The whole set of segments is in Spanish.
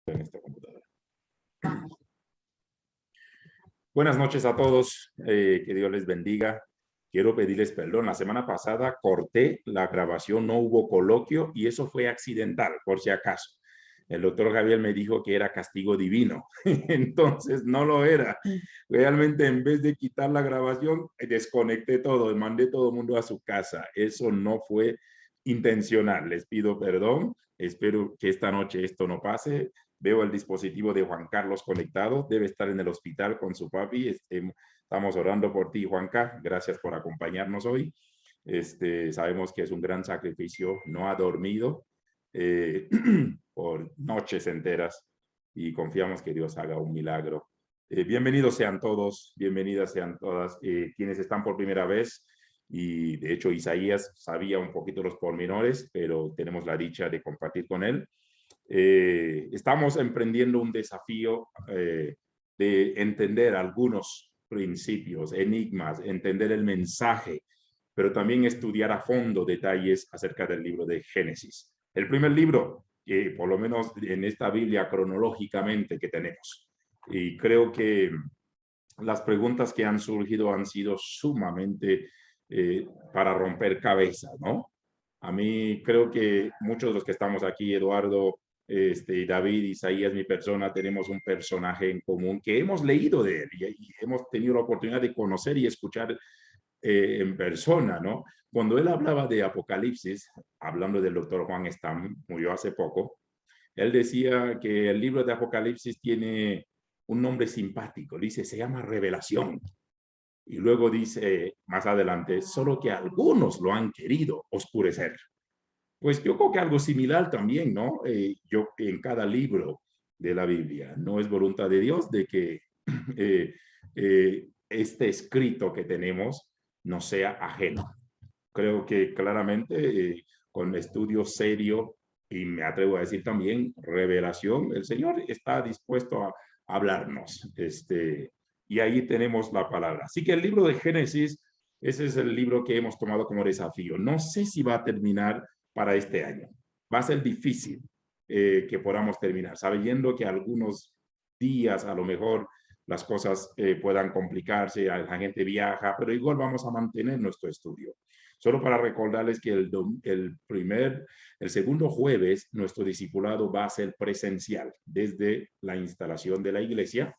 En esta computadora. Buenas noches a todos, que Dios les bendiga. Quiero pedirles perdón. La semana pasada corté la grabación, no hubo coloquio y eso fue accidental, por si acaso. El doctor Javier me dijo que era castigo divino, entonces no lo era. Realmente en vez de quitar la grabación, desconecté todo y mandé todo el mundo a su casa. Eso no fue intencional. Les pido perdón. Espero que esta noche esto no pase. Veo el dispositivo de Juan Carlos conectado. Debe estar en el hospital con su papi. Estamos orando por ti, Juanca. Gracias por acompañarnos hoy. Sabemos que es un gran sacrificio. No ha dormido por noches enteras y confiamos que Dios haga un milagro. Bienvenidos sean todos, bienvenidas sean todas quienes están por primera vez. Y de hecho Isaías sabía un poquito los pormenores, pero tenemos la dicha de compartir con él. Estamos emprendiendo un desafío de entender algunos principios, enigmas, entender el mensaje, pero también estudiar a fondo detalles acerca del libro de Génesis. El primer libro, por lo menos en esta Biblia cronológicamente que tenemos. Y creo que las preguntas que han surgido han sido sumamente para romper cabezas, ¿no? A mí creo que muchos de los que estamos aquí, Eduardo, David, Isaías, mi persona, tenemos un personaje en común que hemos leído de él y hemos tenido la oportunidad de conocer y escuchar en persona, ¿no? Cuando él hablaba de Apocalipsis, hablando del doctor Juan Stam, murió hace poco, él decía que el libro de Apocalipsis tiene un nombre simpático, dice, se llama Revelación. Y luego dice más adelante, solo que algunos lo han querido oscurecer. Pues yo creo que algo similar también, ¿no? Yo en cada libro de la Biblia, no es voluntad de Dios de que este escrito que tenemos no sea ajeno. Creo que claramente con estudio serio y me atrevo a decir también revelación, el Señor está dispuesto a hablarnos. Y ahí tenemos la palabra. Así que el libro de Génesis, ese es el libro que hemos tomado como desafío. No sé si va a terminar para este año. Va a ser difícil que podamos terminar, sabiendo que algunos días a lo mejor las cosas puedan complicarse, la gente viaja, pero igual vamos a mantener nuestro estudio. Solo para recordarles que el segundo jueves, nuestro discipulado va a ser presencial desde la instalación de la iglesia,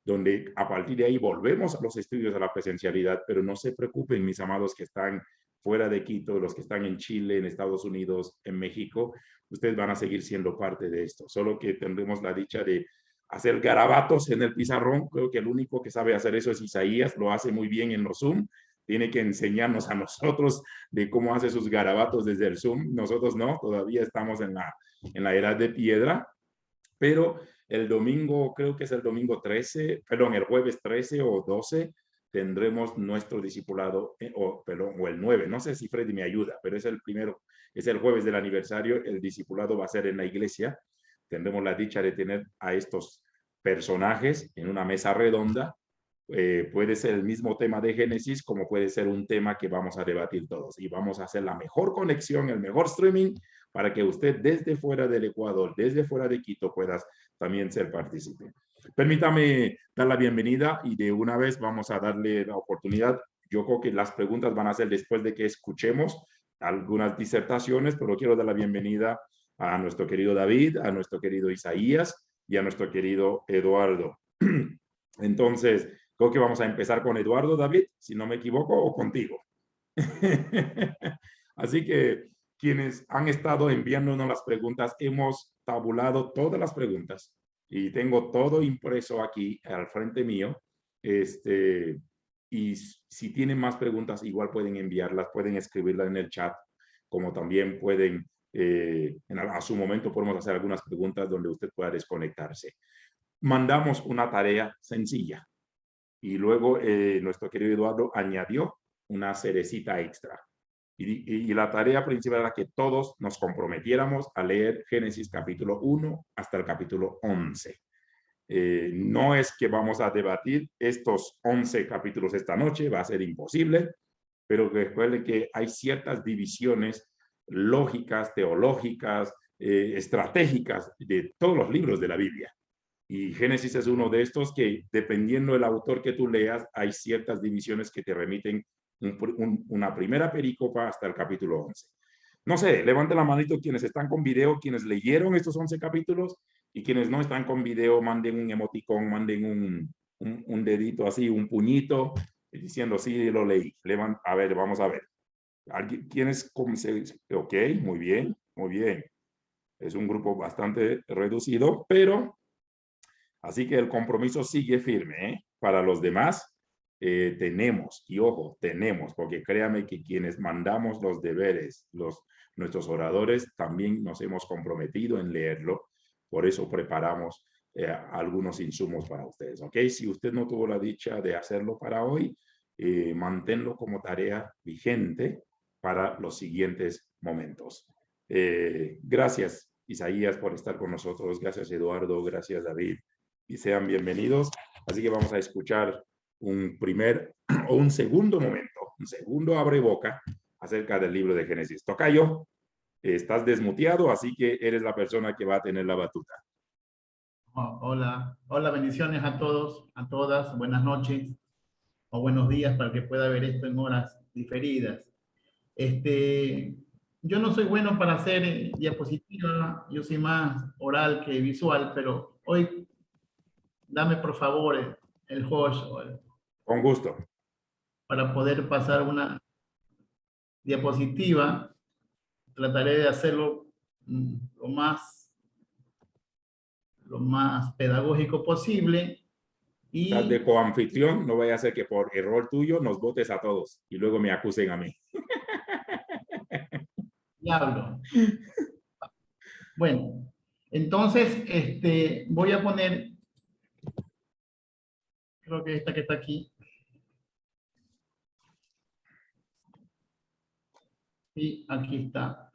donde a partir de ahí volvemos a los estudios de la presencialidad, pero no se preocupen, mis amados que están fuera de Quito, los que están en Chile, en Estados Unidos, en México, ustedes van a seguir siendo parte de esto, solo que tendremos la dicha de hacer garabatos en el pizarrón. Creo que el único que sabe hacer eso es Isaías, lo hace muy bien en los Zoom, tiene que enseñarnos a nosotros de cómo hace sus garabatos desde el Zoom, nosotros no, todavía estamos en la edad de piedra, pero el domingo, creo que es el domingo 13, perdón, el jueves 13 o 12, tendremos nuestro discipulado, o el 9, no sé si Freddy me ayuda, pero es el primero, es el jueves del aniversario, el discipulado va a ser en la iglesia, tendremos la dicha de tener a estos personajes en una mesa redonda. Puede ser el mismo tema de Génesis como puede ser un tema que vamos a debatir todos y vamos a hacer la mejor conexión, el mejor streaming para que usted desde fuera del Ecuador, desde fuera de Quito puedas también ser partícipe. Permítame dar la bienvenida y de una vez vamos a darle la oportunidad. Yo creo que las preguntas van a ser después de que escuchemos algunas disertaciones, pero quiero dar la bienvenida a nuestro querido David, a nuestro querido Isaías y a nuestro querido Eduardo. Entonces, creo que vamos a empezar con Eduardo, David, si no me equivoco, o contigo. Así que quienes han estado enviándonos las preguntas, hemos tabulado todas las preguntas y tengo todo impreso aquí al frente mío. Y si tienen más preguntas, igual pueden enviarlas, pueden escribirlas en el chat, como también pueden, a su momento podemos hacer algunas preguntas donde usted pueda desconectarse. Mandamos una tarea sencilla y luego nuestro querido Eduardo añadió una cerecita extra. Y la tarea principal era que todos nos comprometiéramos a leer Génesis capítulo 1 hasta el capítulo 11. No es que vamos a debatir estos 11 capítulos esta noche, va a ser imposible, pero recuerden que hay ciertas divisiones lógicas, teológicas, estratégicas de todos los libros de la Biblia. Y Génesis es uno de estos que, dependiendo del autor que tú leas, hay ciertas divisiones que te remiten una primera pericopa hasta el capítulo 11. No sé, levanten la manito quienes están con video, quienes leyeron estos 11 capítulos, y quienes no están con video, manden un emoticón, manden un dedito así, un puñito, diciendo, sí, lo leí. A ver, vamos a ver. ¿Quiénes? Ok, muy bien, muy bien. Es un grupo bastante reducido, pero así que el compromiso sigue firme, ¿eh? Para los demás, tenemos, y ojo, tenemos, porque créame que quienes mandamos los deberes, nuestros oradores, también nos hemos comprometido en leerlo. Por eso preparamos algunos insumos para ustedes, ¿ok? Si usted no tuvo la dicha de hacerlo para hoy, manténlo como tarea vigente para los siguientes momentos. Gracias, Isaías, por estar con nosotros. Gracias, Eduardo. Gracias, David. Y sean bienvenidos. Así que vamos a escuchar un primer o un segundo momento, un segundo abre boca acerca del libro de Génesis. Tocayo, estás desmuteado, así que eres la persona que va a tener la batuta. Hola, hola, bendiciones a todos, a todas, buenas noches o buenos días para el que pueda ver esto en horas diferidas. Yo no soy bueno para hacer diapositiva, yo soy más oral que visual, pero hoy dame por favor el host Con gusto. para poder pasar una diapositiva. Trataré de hacerlo lo más pedagógico posible. Estás de coanfitrión, no vaya a ser que por error tuyo nos votes a todos y luego me acusen a mí. Diablo. Bueno, entonces voy a poner, creo que esta que está aquí. Y aquí está.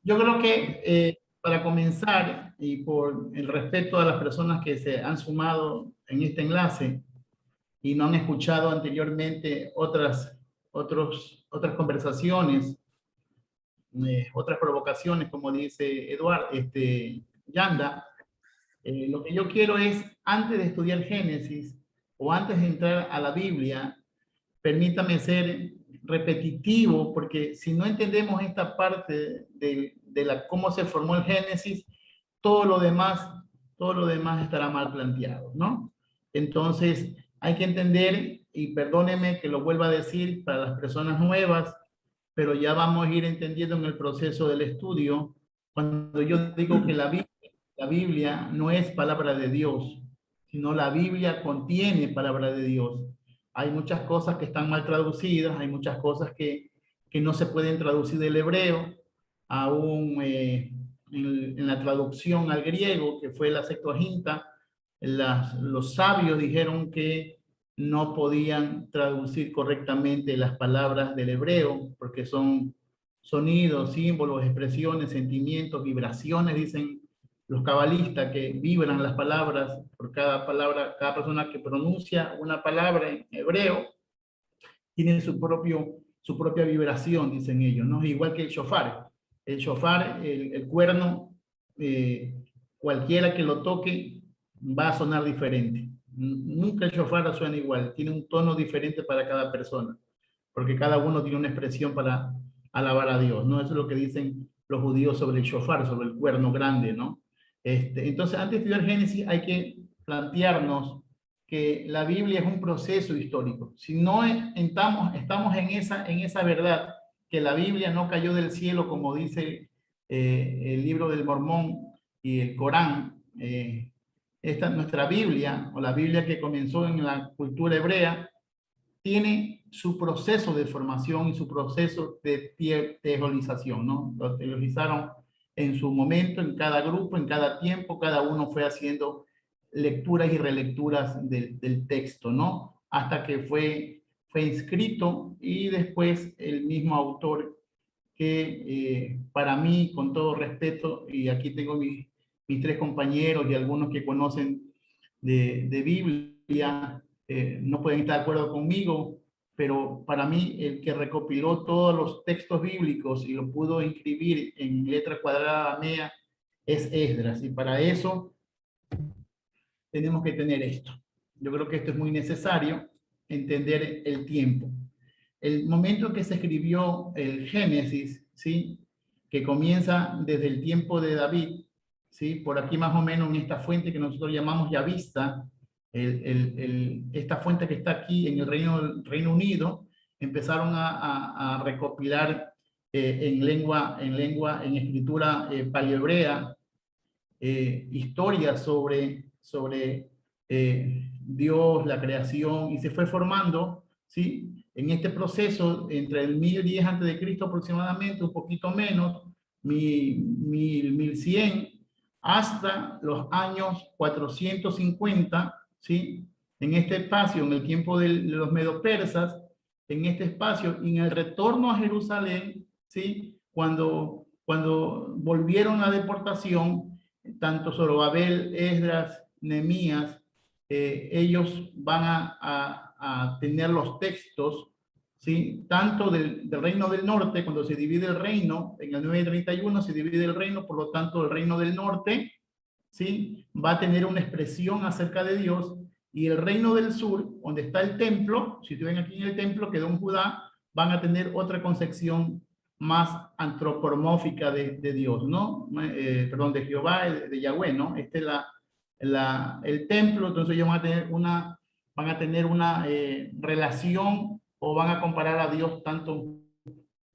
Yo creo que para comenzar, y por el respeto a las personas que se han sumado en este enlace y no han escuchado anteriormente otras conversaciones, otras provocaciones, como dice Eduardo, Yanda, lo que yo quiero es, antes de estudiar Génesis o antes de entrar a la Biblia, permítame ser repetitivo, porque si no entendemos esta parte de cómo se formó el Génesis, todo lo demás estará mal planteado, ¿no? Entonces, hay que entender, y perdónenme que lo vuelva a decir para las personas nuevas, pero ya vamos a ir entendiendo en el proceso del estudio, cuando yo digo que la Biblia no es palabra de Dios, sino la Biblia contiene palabra de Dios. Hay muchas cosas que están mal traducidas, hay muchas cosas que no se pueden traducir del hebreo, aún en la traducción al griego, que fue la Septuaginta, los sabios dijeron que no podían traducir correctamente las palabras del hebreo, porque son sonidos, símbolos, expresiones, sentimientos, vibraciones, dicen los cabalistas, que vibran las palabras por cada palabra, cada persona que pronuncia una palabra en hebreo tiene su propia vibración, dicen ellos, ¿no? Igual que el shofar. El shofar, el cuerno, cualquiera que lo toque va a sonar diferente. Nunca el shofar suena igual, tiene un tono diferente para cada persona, porque cada uno tiene una expresión para alabar a Dios, ¿no? Eso es lo que dicen los judíos sobre el shofar, sobre el cuerno grande, ¿no? Entonces, antes de estudiar Génesis, hay que plantearnos que la Biblia es un proceso histórico. Si no estamos en esa verdad, que la Biblia no cayó del cielo, como dice el libro del Mormón y el Corán, nuestra Biblia, o la Biblia que comenzó en la cultura hebrea, tiene su proceso de formación y su proceso de teologización, ¿no? Lo teologizaron en su momento, en cada grupo, en cada tiempo, cada uno fue haciendo lecturas y relecturas del texto, ¿no? Hasta que fue inscrito, y después el mismo autor que para mí, con todo respeto, y aquí tengo mis tres compañeros y algunos que conocen de Biblia, no pueden estar de acuerdo conmigo, pero para mí el que recopiló todos los textos bíblicos y lo pudo inscribir en letra cuadrada aramea es Esdras, y para eso tenemos que tener esto. Yo creo que esto es muy necesario, entender el tiempo. El momento en que se escribió el Génesis, ¿sí?, que comienza desde el tiempo de David, ¿sí?, por aquí más o menos en esta fuente que nosotros llamamos Yavista, esta fuente que está aquí en el Reino Unido, empezaron a recopilar en escritura paleohebrea, historias sobre Dios, la creación, y se fue formando, ¿sí?, en este proceso entre el 1010 a.C. aproximadamente, un poquito menos, 1100, hasta los años 450, ¿sí?, en este espacio, en el tiempo de los medo-persas, en este espacio, y en el retorno a Jerusalén, ¿sí?, cuando volvieron a deportación, tanto Zorobabel, Esdras, Nehemías, ellos van a tener los textos, ¿sí?, tanto del reino del norte, cuando se divide el reino, en el 931 se divide el reino, por lo tanto el reino del norte, ¿sí?, va a tener una expresión acerca de Dios, y el reino del sur, donde está el templo, si ustedes ven aquí en el templo, quedó en Judá, van a tener otra concepción más antropomórfica de Dios, ¿no? Perdón, de Jehová, de Yahweh, ¿no? Este es el templo, entonces ellos van a tener una relación, o van a comparar a Dios tanto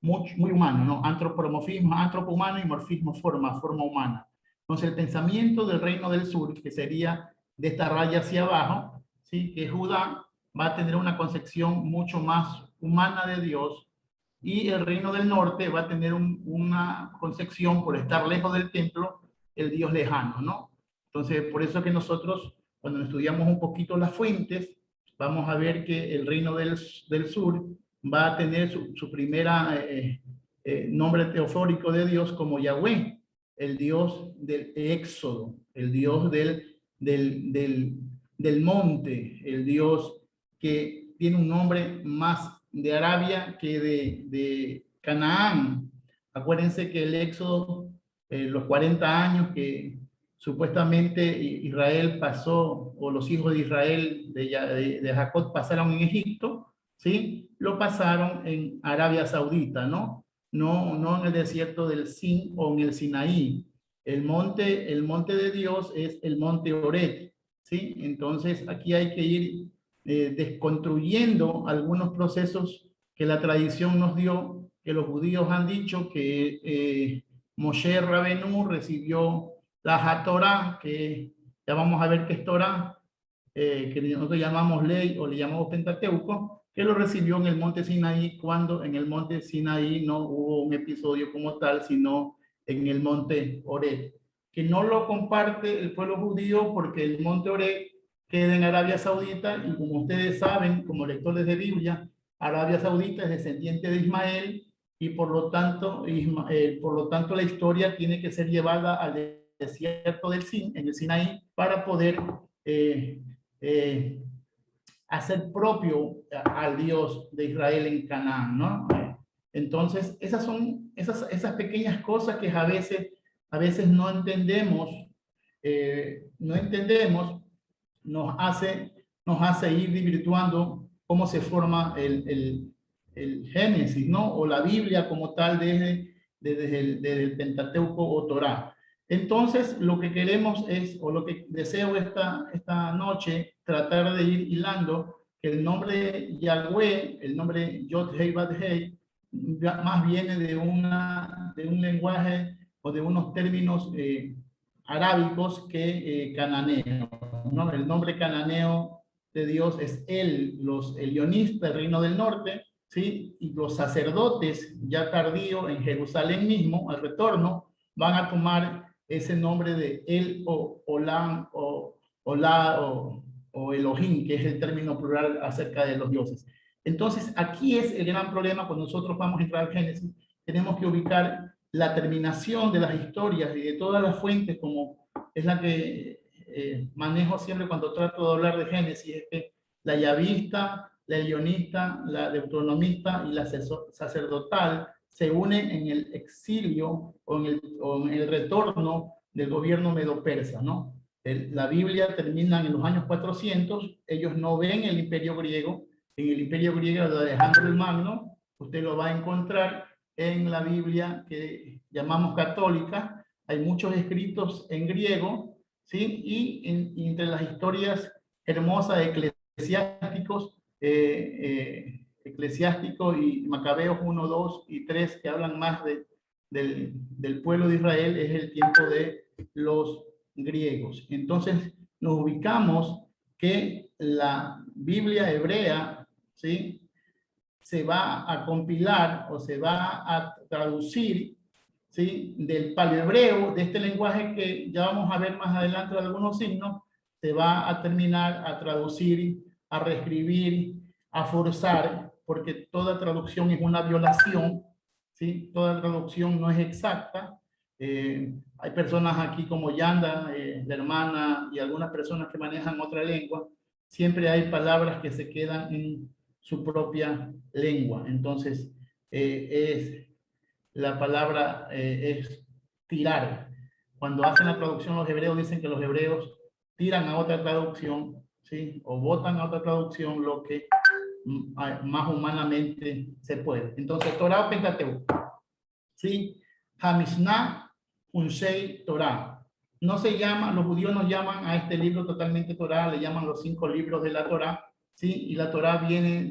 muy humano, ¿no? Antropomorfismo, antropo humano, y morfismo, forma humana. Entonces el pensamiento del reino del sur, que sería de esta raya hacia abajo, ¿sí?, que Judá va a tener una concepción mucho más humana de Dios, y el reino del norte va a tener una concepción, por estar lejos del templo, el Dios lejano, ¿no? Entonces, por eso que nosotros, cuando estudiamos un poquito las fuentes, vamos a ver que el reino del sur va a tener su primera nombre teofórico de Dios como Yahweh, el Dios del Éxodo, el Dios del monte, el Dios que tiene un nombre más de Arabia que de Canaán. Acuérdense que el Éxodo, los 40 años que supuestamente Israel pasó, o los hijos de Israel de Jacob pasaron en Egipto, ¿sí?, lo pasaron en Arabia Saudita, ¿no? No en el desierto del Sin o en el Sinaí. El monte de Dios es el monte Oreb, ¿sí? Entonces aquí hay que ir desconstruyendo algunos procesos que la tradición nos dio, que los judíos han dicho que Moshe Rabenu recibió la Torah, que ya vamos a ver qué es Torah, que nosotros llamamos ley o le llamamos Pentateuco, que lo recibió en el monte Sinaí, cuando en el monte Sinaí no hubo un episodio como tal, sino en el monte Oreb, que no lo comparte el pueblo judío, porque el monte Oreb queda en Arabia Saudita, y como ustedes saben, como lectores de Biblia, Arabia Saudita es descendiente de Ismael, y por lo tanto la historia tiene que ser llevada al desierto del en el Sinaí, para poder hacer propio al Dios de Israel en Canaán, ¿no? Entonces, esas son esas pequeñas cosas que a veces no entendemos, nos hace ir desvirtuando cómo se forma el Génesis, ¿no? O la Biblia como tal desde el Pentateuco o Torá. Entonces, lo que queremos es, o lo que deseo esta noche, tratar de ir hilando que el nombre Yahweh, el nombre Yod-Hei Bad-Hei, más viene de un lenguaje o de unos términos arábicos que cananeo, ¿no? El nombre cananeo de Dios es el guionista del reino del norte, ¿sí? Y los sacerdotes, ya tardío en Jerusalén mismo, al retorno, van a tomar ese nombre de El o Olam o Olá o Elohim, que es el término plural acerca de los dioses. Entonces, aquí es el gran problema cuando nosotros vamos a entrar al Génesis. Tenemos que ubicar la terminación de las historias y de todas las fuentes, como es la que manejo siempre cuando trato de hablar de Génesis, es que la Yavista, la leonista, la deuteronomista y la sacerdotal se unen en el exilio o en el retorno del gobierno medo-persa, ¿no? La Biblia termina en los años 400, ellos no ven el imperio griego, en el imperio griego de Alejandro el Magno, usted lo va a encontrar en la Biblia que llamamos católica, hay muchos escritos en griego, ¿sí? Y entre las historias hermosas eclesiásticos, eclesiástico y Macabeos 1, 2 y 3, que hablan más del pueblo de Israel, es el tiempo de los griegos. Entonces nos ubicamos que la Biblia hebrea, ¿sí?, se va a compilar o se va a traducir, ¿sí?, del paleohebreo, de este lenguaje que ya vamos a ver más adelante de algunos signos, se va a terminar a traducir, a reescribir, a forzar, porque toda traducción es una violación, ¿sí? Toda traducción no es exacta. Hay personas aquí como Yanda, la hermana, y algunas personas que manejan otra lengua. Siempre hay palabras que se quedan en su propia lengua. Entonces, la palabra es tirar. Cuando hacen la traducción los hebreos dicen que los hebreos tiran a otra traducción, ¿sí?, o botan a otra traducción lo que más humanamente se puede. Entonces, Torah o Pentateuco, ¿sí? Hamishnah, Unshei, Torah. No se llama, los judíos no llaman a este libro totalmente Torah, le llaman los 5 libros de la Torah, ¿sí? Y la Torah viene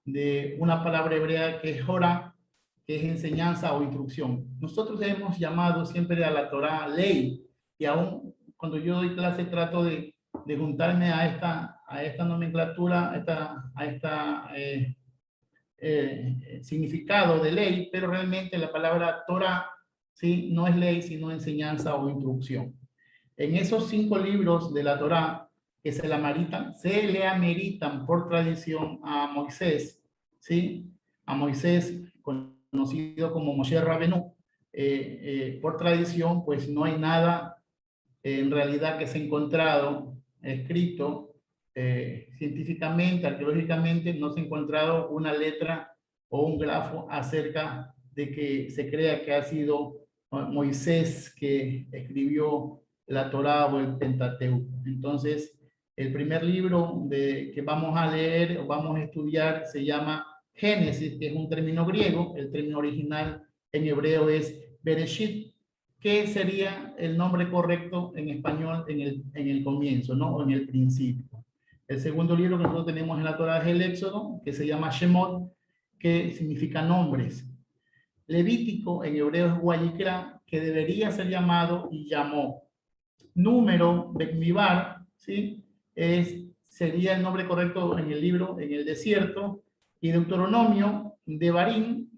de una palabra hebrea que es Jorah, que es enseñanza o instrucción. Nosotros hemos llamado siempre a la Torah ley, y aún cuando yo doy clase trato de juntarme a esta nomenclatura, a esta significado de ley, pero realmente la palabra Torah, ¿sí?, no es ley, sino enseñanza o instrucción. En esos 5 libros de la Torah que se le ameritan por tradición a Moisés, ¿sí?, a Moisés, conocido como Moshe Rabenu, por tradición, pues no hay nada en realidad que se ha encontrado escrito científicamente, arqueológicamente, no se ha encontrado una letra o un grafo acerca de que se crea que ha sido Moisés que escribió la Torá o el Pentateuco. Entonces, el primer libro que vamos a leer o vamos a estudiar se llama Génesis, que es un término griego. El término original en hebreo es Bereshit, que sería el nombre correcto en español en el comienzo, ¿no? O en el principio. El segundo libro que nosotros tenemos en la Torá es el Éxodo, que se llama Shemot, que significa nombres. Levítico en hebreo es Guayikra, que debería ser llamado y llamó. Número, Bekmibar, ¿sí?, sería el nombre correcto en el libro, en el desierto. Y Deuteronomio, Devarim,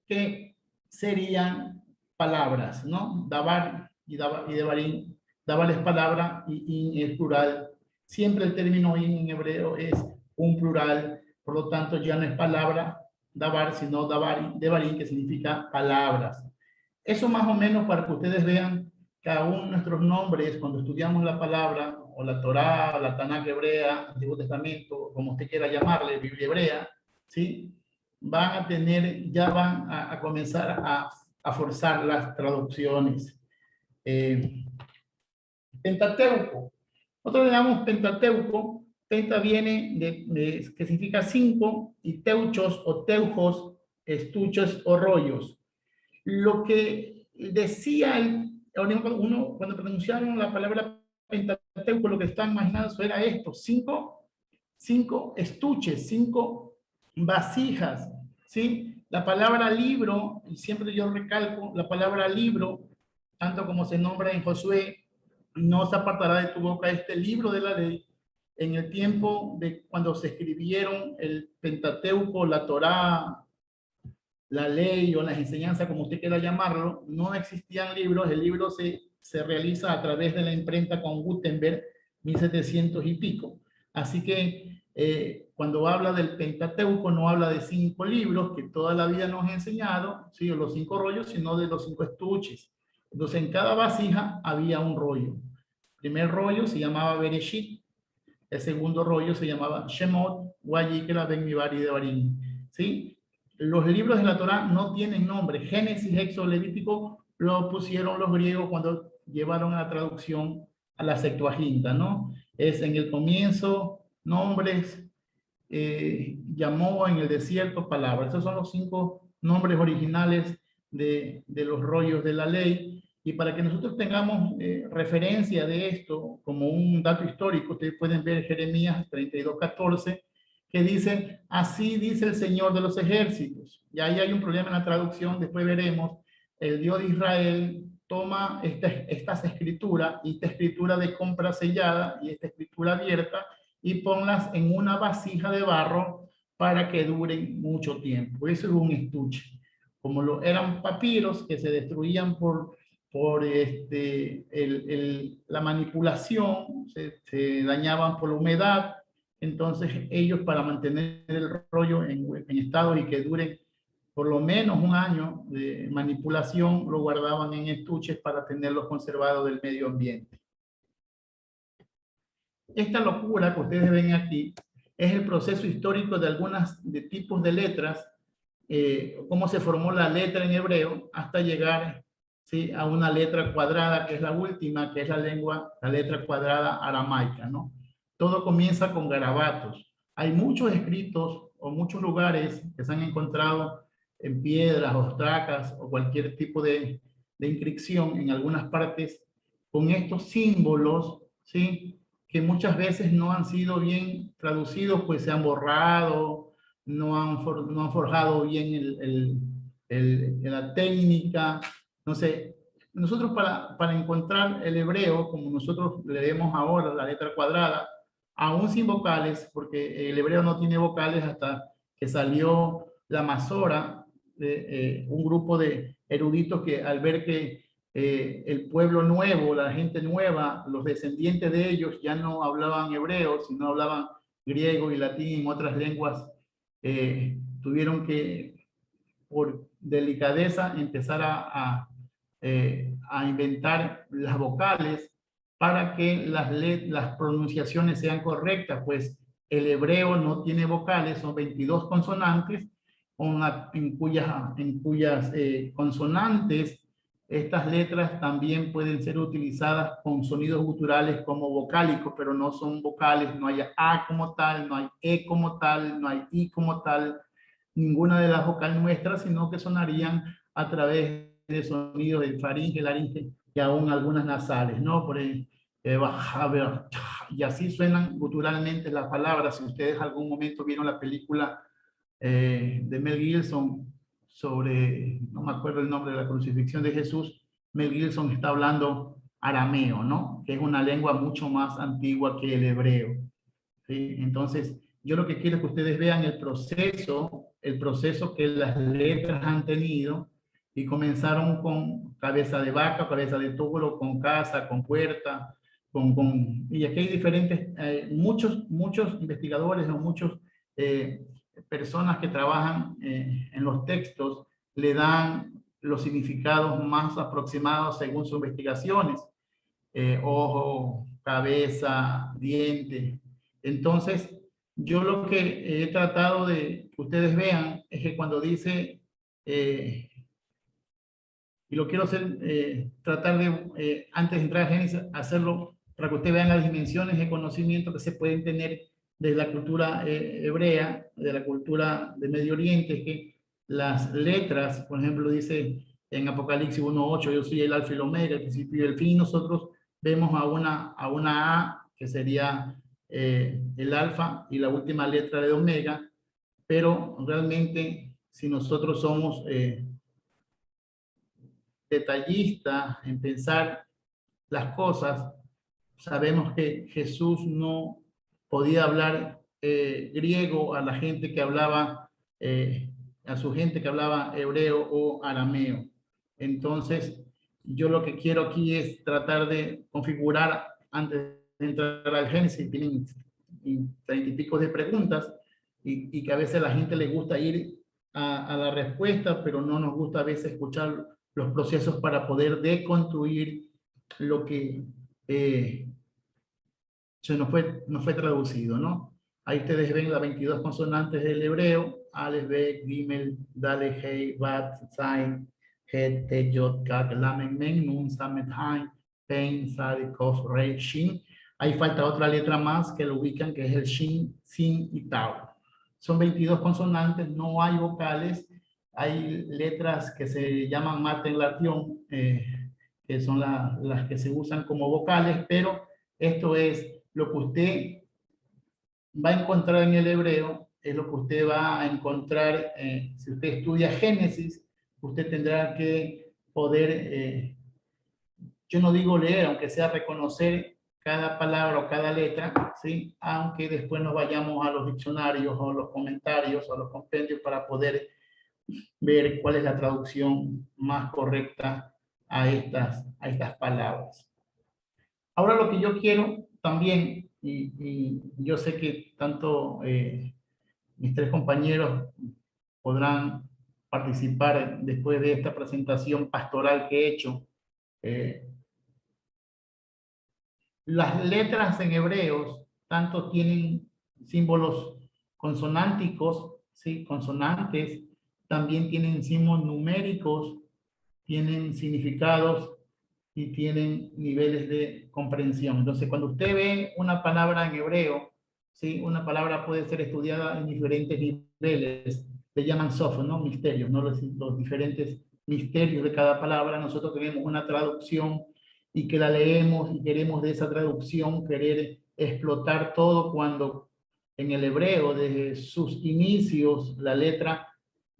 que serían palabras, ¿no? Dabar y Devarim, Dabar es palabra y es plural. Siempre el término en hebreo es un plural, por lo tanto ya no es palabra, Dabar, sino Devarim, que significa palabras. Eso más o menos para que ustedes vean que aún nuestros nombres, cuando estudiamos la palabra, o la Torá, la Tanakh hebrea, Antiguo Testamento, como usted quiera llamarle, Biblia hebrea, ¿sí?, ya van a comenzar a forzar las traducciones. Pentateuco. Nosotros le llamamos Pentateuco. Penta viene que significa 5, y teuchos o teujos, estuches o rollos. Lo que decía uno cuando pronunciaron la palabra Pentateuco, lo que están imaginando era esto: 5 estuches, 5 vasijas, ¿sí? La palabra libro, y siempre yo recalco, la palabra libro, tanto como se nombra en Josué, no se apartará de tu boca este libro de la ley. En el tiempo de cuando se escribieron el Pentateuco, la Torá, la ley o las enseñanzas, como usted quiera llamarlo, no existían libros. El libro se realiza a través de la imprenta con Gutenberg, 1700 y pico. Así que cuando habla del Pentateuco no habla de 5 libros que toda la vida nos ha enseñado, ¿sí?, o los 5 rollos, sino de los 5 estuches. Entonces en cada vasija había un rollo. El primer rollo se llamaba Bereshit, El segundo rollo se llamaba Shemot, Wayikra, Ben Mibar y Devarim. ¿Sí? Los libros de la Torá no tienen nombre. Génesis, Éxodo, Levítico lo pusieron los griegos cuando llevaron la traducción a la Septuaginta, ¿no? Es en el comienzo, nombres, llamó en el desierto palabras. Esos son los 5 nombres originales de los rollos de la ley. Y para que nosotros tengamos referencia de esto como un dato histórico, ustedes pueden ver Jeremías 32:14, que dice, así dice el Señor de los ejércitos. Y ahí hay un problema en la traducción, después veremos. El Dios de Israel toma estas escrituras, y esta escritura de compra sellada y esta escritura abierta, y ponlas en una vasija de barro para que duren mucho tiempo. Eso es un estuche. Como eran papiros que se destruían por la manipulación, se dañaban por la humedad, entonces ellos, para mantener el rollo en estado y que dure por lo menos un año de manipulación, lo guardaban en estuches para tenerlos conservados del medio ambiente. Esta locura que ustedes ven aquí es el proceso histórico de algunas tipos de letras, cómo se formó la letra en hebreo hasta llegar, ¿sí?, a una letra cuadrada, que es la última, que es la letra cuadrada aramaica, ¿no? Todo comienza con garabatos. Hay muchos escritos o muchos lugares que se han encontrado en piedras, ostracas o cualquier tipo de inscripción en algunas partes con estos símbolos, ¿sí?, que muchas veces no han sido bien traducidos, pues se han borrado, no han forjado bien la técnica. No sé, nosotros para encontrar el hebreo, como nosotros leemos ahora la letra cuadrada, aún sin vocales, porque el hebreo no tiene vocales hasta que salió la Masora, un grupo de eruditos que al ver que el pueblo nuevo, la gente nueva, los descendientes de ellos ya no hablaban hebreo, sino hablaban griego y latín en otras lenguas, tuvieron que, por delicadeza, empezar a inventar las vocales para que las pronunciaciones sean correctas, pues el hebreo no tiene vocales, son 22 consonantes, en cuyas consonantes estas letras también pueden ser utilizadas con sonidos guturales como vocálicos, pero no son vocales, no hay A como tal, no hay E como tal, no hay I como tal, ninguna de las vocales nuestras, sino que sonarían a través de sonidos de faringe, laringe y aún algunas nasales, ¿no? Y así suenan guturalmente las palabras. Si ustedes algún momento vieron la película de Mel Gibson sobre, no me acuerdo el nombre, de la crucifixión de Jesús, Mel Gibson está hablando arameo, ¿no?, que es una lengua mucho más antigua que el hebreo, ¿sí? Entonces, yo lo que quiero es que ustedes vean el proceso que las letras han tenido, y comenzaron con cabeza de vaca, cabeza de toro, con casa, con puerta, y aquí hay diferentes, muchos investigadores o muchos personas que trabajan en los textos le dan los significados más aproximados según sus investigaciones. Ojo, cabeza, diente. Entonces, yo lo que he tratado de que ustedes vean es que cuando dice, y lo quiero hacer, tratar de, antes de entrar a Génesis, hacerlo para que ustedes vean las dimensiones de conocimiento que se pueden tener de la cultura hebrea, de la cultura de Medio Oriente, que las letras, por ejemplo, dice en Apocalipsis 1:8, yo soy el alfa y el omega, el principio y el fin. Nosotros vemos a una A, que sería el alfa y la última letra de omega, pero realmente si nosotros somos detallistas en pensar las cosas, sabemos que Jesús no podía hablar griego a la gente que hablaba, a su gente que hablaba hebreo o arameo. Entonces, yo lo que quiero aquí es tratar de configurar, antes de entrar al Génesis, tienen 30 y pico de preguntas, y que a veces a la gente le gusta ir a la respuesta, pero no nos gusta a veces escuchar los procesos para poder deconstruir lo que no fue traducido, ¿no? Ahí ustedes ven las 22 consonantes del hebreo: Aleph, Bet, Gimel, Daled, Hei, Bat, Zain, Het, Tet, Yod, Kaf, Lamed, Men, Nun, Samet, Hain, Pen, Sadi, Kof, Rei, Shin. Ahí falta otra letra más que lo ubican, que es el Shin, Sin y Tau. Son 22 consonantes, no hay vocales. Hay letras que se llaman Marten-Lation, que son las que se usan como vocales, pero esto es lo que usted va a encontrar en el hebreo, es lo que usted va a encontrar, si usted estudia Génesis, usted tendrá que poder, yo no digo leer, aunque sea reconocer cada palabra o cada letra, ¿sí? Aunque después nos vayamos a los diccionarios o los comentarios o los compendios para poder ver cuál es la traducción más correcta a estas palabras. Ahora lo que yo quiero también, y yo sé que tanto mis tres compañeros podrán participar después de esta presentación pastoral que he hecho. Las letras en hebreos tanto tienen símbolos consonánticos, ¿sí? Consonantes, también tienen símbolos numéricos, tienen significados y tienen niveles de comprensión. Entonces, cuando usted ve una palabra en hebreo, ¿sí? Una palabra puede ser estudiada en diferentes niveles, le llaman sof, ¿no? Misterios, ¿no? Los diferentes misterios de cada palabra. Nosotros tenemos una traducción y que la leemos y queremos de esa traducción querer explotar todo, cuando en el hebreo, desde sus inicios, la letra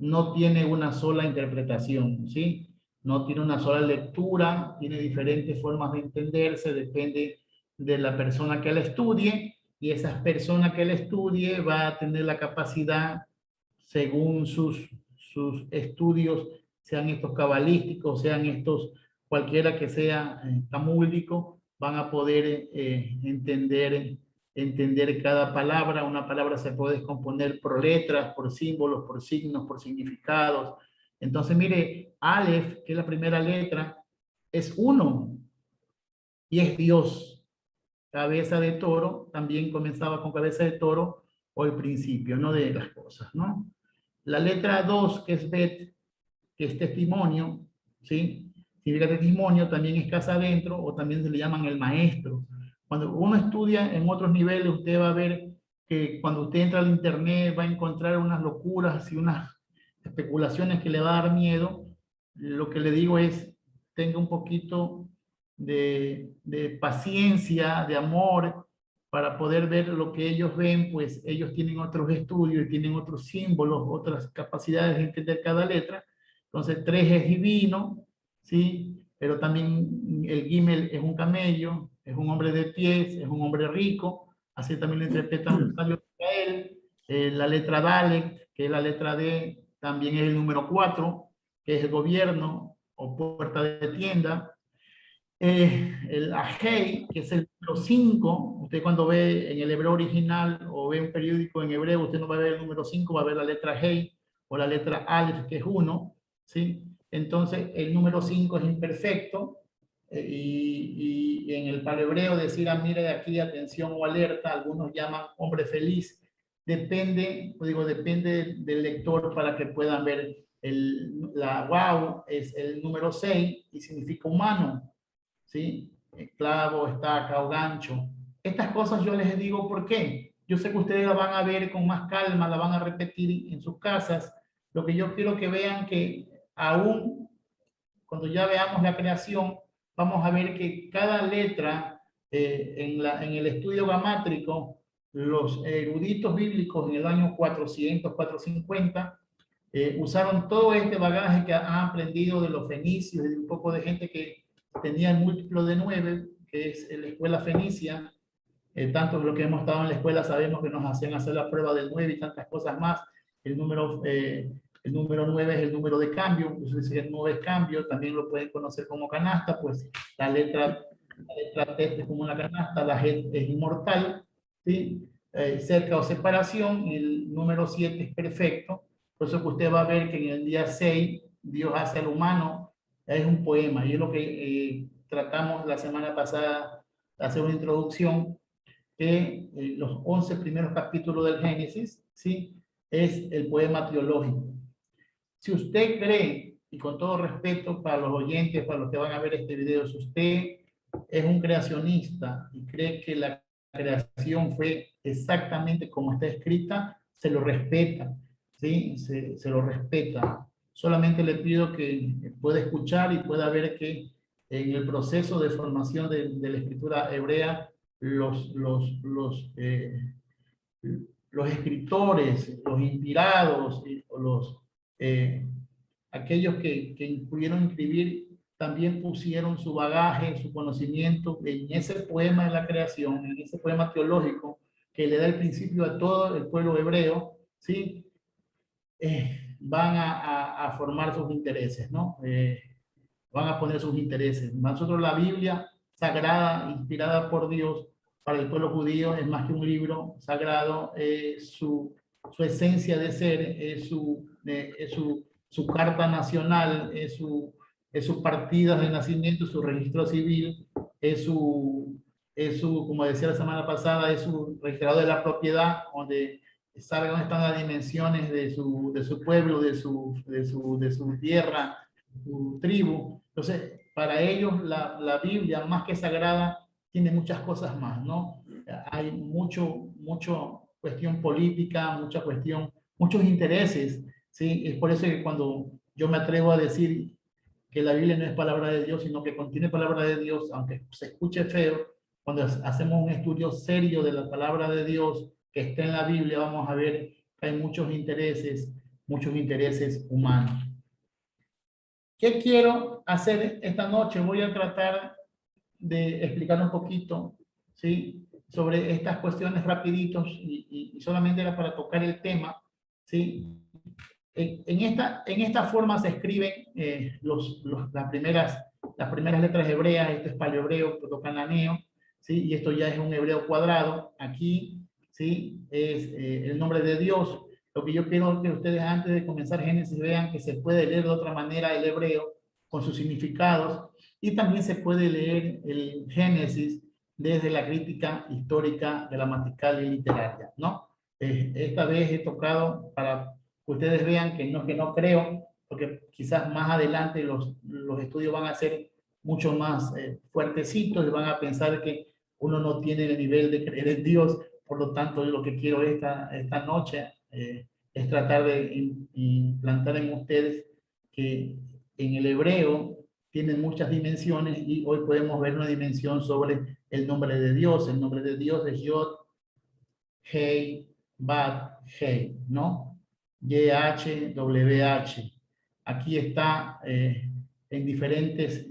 no tiene una sola interpretación, ¿sí? No tiene una sola lectura, tiene diferentes formas de entenderse, depende de la persona que la estudie, y esa persona que la estudie va a tener la capacidad, según sus estudios, sean estos cabalísticos, sean estos cualquiera que sea camúldico, van a poder entender cada palabra. Una palabra se puede descomponer por letras, por símbolos, por signos, por significados. Entonces, mire, Aleph, que es la primera letra, es uno y es Dios. Cabeza de toro, también comenzaba con cabeza de toro, o el principio, ¿no? De las cosas, ¿no? La letra 2, que es Bet, que es testimonio, ¿sí? Significa testimonio, también es casa adentro, o también se le llaman el maestro. Cuando uno estudia en otros niveles, usted va a ver que cuando usted entra al internet va a encontrar unas locuras y unas especulaciones que le va a dar miedo. Lo que le digo es, tenga un poquito de paciencia, de amor, para poder ver lo que ellos ven, pues ellos tienen otros estudios y tienen otros símbolos, otras capacidades de entender cada letra. Entonces, 3 es divino, ¿sí? Pero también el Gimel es un camello, es un hombre de pies, es un hombre rico, así también lo interpretan los sabios de Israel. La letra Dalet, que es la letra D, también es el número 4, que es el gobierno o puerta de tienda. El Agei, que es el número 5, usted cuando ve en el hebreo original o ve un periódico en hebreo, usted no va a ver el número 5, va a ver la letra Hei o la letra Aleph, que es 1, ¿sí? Entonces, el número 5 es imperfecto, y en el paleohebreo decir, mire de aquí, atención o alerta, algunos llaman hombre feliz. Depende, digo, depende del lector para que puedan ver. La wow es el número 6 y significa humano, ¿sí? Clavo, estaca o gancho. Estas cosas yo les digo por qué. Yo sé que ustedes la van a ver con más calma, la van a repetir en sus casas. Lo que yo quiero que vean, que aún cuando ya veamos la creación, vamos a ver que cada letra en el estudio gamátrico, los eruditos bíblicos en el año 400, 450, usaron todo este bagaje que han aprendido de los fenicios y de un poco de gente que tenía el múltiplo de 9, que es la escuela fenicia. Tanto lo que hemos estado en la escuela sabemos que nos hacían hacer la prueba del 9 y tantas cosas más. El número 9 es el número de cambio, es decir, el 9 es cambio, también lo pueden conocer como canasta, pues la letra T es como una canasta, la G es inmortal, ¿sí? Cerca o separación, y el número 7 es perfecto. Por eso que usted va a ver que en el día 6 Dios hace al humano, es un poema, y es lo que tratamos la semana pasada, hacer una introducción. que los 11 primeros capítulos del Génesis, ¿sí? Es el poema teológico. Si usted cree, y con todo respeto para los oyentes, para los que van a ver este video, si usted es un creacionista y cree que la creación fue exactamente como está escrita, se lo respeta, ¿sí? Se lo respeta. Solamente le pido que pueda escuchar y pueda ver que en el proceso de formación de la escritura hebrea, los escritores, los inspirados, eh, aquellos que pudieron escribir, también pusieron su bagaje, su conocimiento en ese poema de la creación, en ese poema teológico que le da el principio a todo el pueblo hebreo, ¿sí? Van a formar sus intereses, ¿no? Van a poner sus intereses. Nosotros la Biblia sagrada, inspirada por Dios para el pueblo judío, es más que un libro sagrado, su esencia de ser, su carta nacional, es su partida de nacimiento, su registro civil, como decía la semana pasada, es su registrado de la propiedad, donde sabe dónde están las dimensiones de su pueblo, de su tierra, su tribu. Entonces, para ellos la Biblia, más que sagrada, tiene muchas cosas más, ¿no? Hay mucho cuestión política, mucha cuestión, muchos intereses, ¿sí? Es por eso que cuando yo me atrevo a decir que la Biblia no es palabra de Dios, sino que contiene palabra de Dios, aunque se escuche feo, cuando hacemos un estudio serio de la palabra de Dios que está en la Biblia, vamos a ver que hay muchos intereses humanos. ¿Qué quiero hacer esta noche? Voy a tratar de explicar un poquito, ¿sí? Sobre estas cuestiones rapiditos y solamente era para tocar el tema, ¿sí? En esta forma se escriben las primeras letras hebreas. Esto es paleohebreo, protocananeo, ¿sí? Y esto ya es un hebreo cuadrado. Aquí, ¿sí? Es el nombre de Dios. Lo que yo quiero que ustedes antes de comenzar Génesis vean que se puede leer de otra manera el hebreo con sus significados, y también se puede leer el Génesis desde la crítica histórica, gramatical y literaria, ¿no? Esta vez he tocado para que ustedes vean que no creo, porque quizás más adelante los estudios van a ser mucho más fuertecitos y van a pensar que uno no tiene el nivel de creer en Dios. Por lo tanto, lo que quiero esta noche es tratar de implantar en ustedes que en el hebreo tienen muchas dimensiones, y hoy podemos ver una dimensión sobre el nombre de Dios. El nombre de Dios es Yod, Hei, Bat, Hei, ¿no? YHWH. Aquí está en diferentes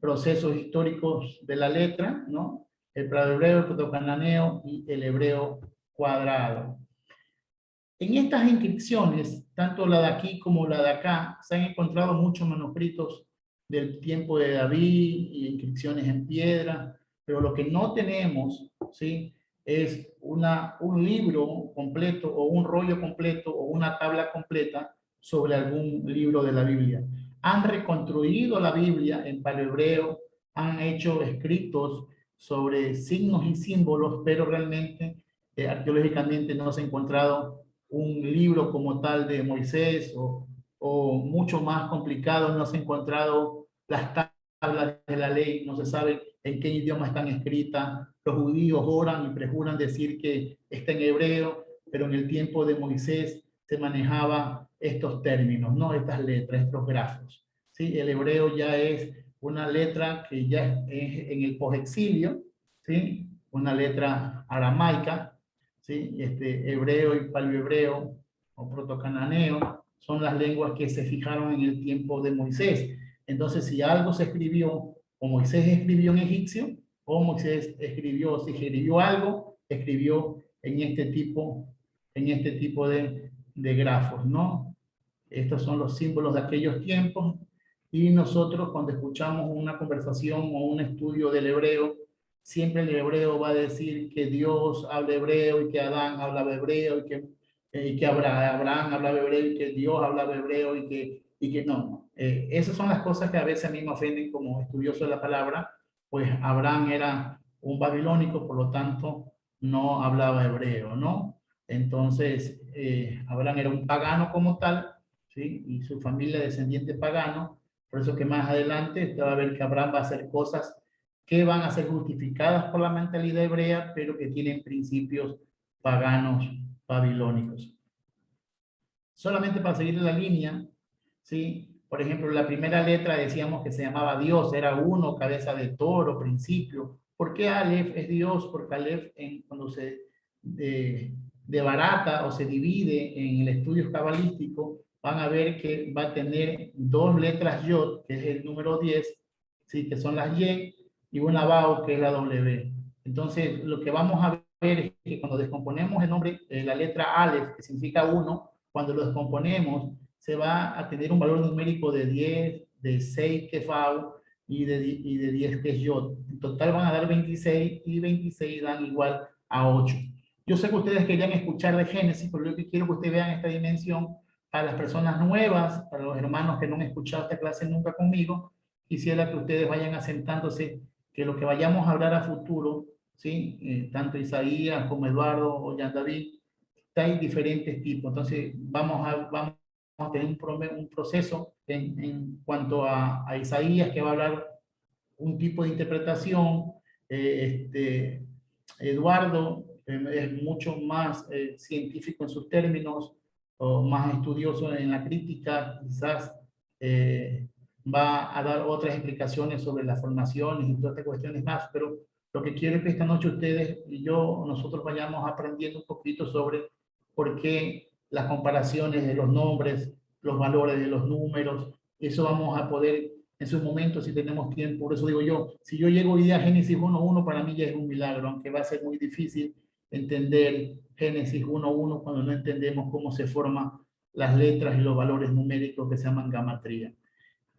procesos históricos de la letra, ¿no? El pradohebreo, el protocananeo y el hebreo cuadrado. En estas inscripciones, tanto la de aquí como la de acá, se han encontrado muchos manuscritos del tiempo de David y inscripciones en piedra, pero lo que no tenemos, ¿sí? Es un libro completo o un rollo completo o una tabla completa sobre algún libro de la Biblia. Han reconstruido la Biblia en paleohebreo, han hecho escritos sobre signos y símbolos, pero realmente arqueológicamente no se ha encontrado un libro como tal de Moisés, o mucho más complicado, no se han encontrado las tablas de la ley, no se sabe en qué idioma están escritas. Los judíos oran y prejuran decir que está en hebreo, pero en el tiempo de Moisés se manejaba estos términos, ¿no? Estas letras, estos grafos, ¿sí? El hebreo ya es una letra que ya es en el posexilio, ¿sí? Una letra aramaica, ¿sí? Hebreo y paleohebreo o protocananeo son las lenguas que se fijaron en el tiempo de Moisés. Entonces, si algo se escribió, o Moisés escribió en egipcio, o Moisés escribió, si escribió algo, escribió en este tipo de grafos, ¿no? Estos son los símbolos de aquellos tiempos, y nosotros cuando escuchamos una conversación o un estudio del hebreo, siempre el hebreo va a decir que Dios habla hebreo y que Adán hablaba hebreo y que Abraham hablaba hebreo y que Dios hablaba hebreo y que no. Esas son las cosas que a veces a mí me ofenden como estudioso de la palabra. Pues Abraham era un babilónico, por lo tanto no hablaba hebreo, ¿no? Entonces, Abraham era un pagano como tal, ¿sí? Y su familia descendiente pagano, por eso que más adelante usted va a ver que Abraham va a hacer cosas que van a ser justificadas por la mentalidad hebrea, pero que tienen principios paganos babilónicos. Solamente para seguir la línea, ¿sí? Por ejemplo, la primera letra decíamos que se llamaba Dios, era uno, cabeza de toro, principio. ¿Por qué Aleph es Dios? Porque Aleph, cuando se debarata o se divide en el estudio cabalístico, van a ver que va a tener dos letras Yod, que es el número 10, ¿sí? Que son las Y, y una Bau, que es la W. Entonces, lo que vamos a ver es que cuando descomponemos el nombre, la letra Aleph, que significa uno, cuando lo descomponemos, se va a tener un valor numérico de 10, de 6 que es Bau y de 10 que es Yod. En total van a dar 26 y 26 dan igual a 8. Yo sé que ustedes querían escuchar de Génesis, pero yo quiero que ustedes vean esta dimensión para las personas nuevas, para los hermanos que no han escuchado esta clase nunca conmigo. Quisiera que ustedes vayan asentándose que lo que vayamos a hablar a futuro, ¿sí? Tanto Isaías como Eduardo o Jan David, hay diferentes tipos. Entonces, vamos a tener un proceso en cuanto a Isaías, que va a hablar un tipo de interpretación. Eduardo es mucho más científico en sus términos, o más estudioso en la crítica, quizás va a dar otras explicaciones sobre las formaciones y todas estas cuestiones más, pero lo que quiero es que esta noche ustedes y yo, nosotros vayamos aprendiendo un poquito sobre por qué las comparaciones de los nombres, los valores de los números, eso vamos a poder en su momento si tenemos tiempo. Por eso digo yo, si yo llego hoy día a Génesis 1.1, para mí ya es un milagro, aunque va a ser muy difícil entender Génesis 1.1 cuando no entendemos cómo se forman las letras y los valores numéricos que se llaman gamatría.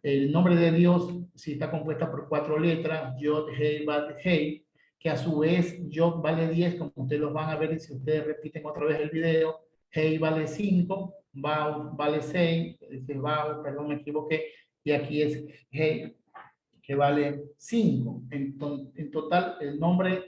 El nombre de Dios sí está compuesta por 4 letras, Yod, Hei, Bat, Hei, que a su vez Yod vale 10, como ustedes los van a ver si ustedes repiten otra vez el video, Hei vale 5, Bau vale 6, Bau, perdón, me equivoqué, y aquí es Hei, que vale 5. En total, el nombre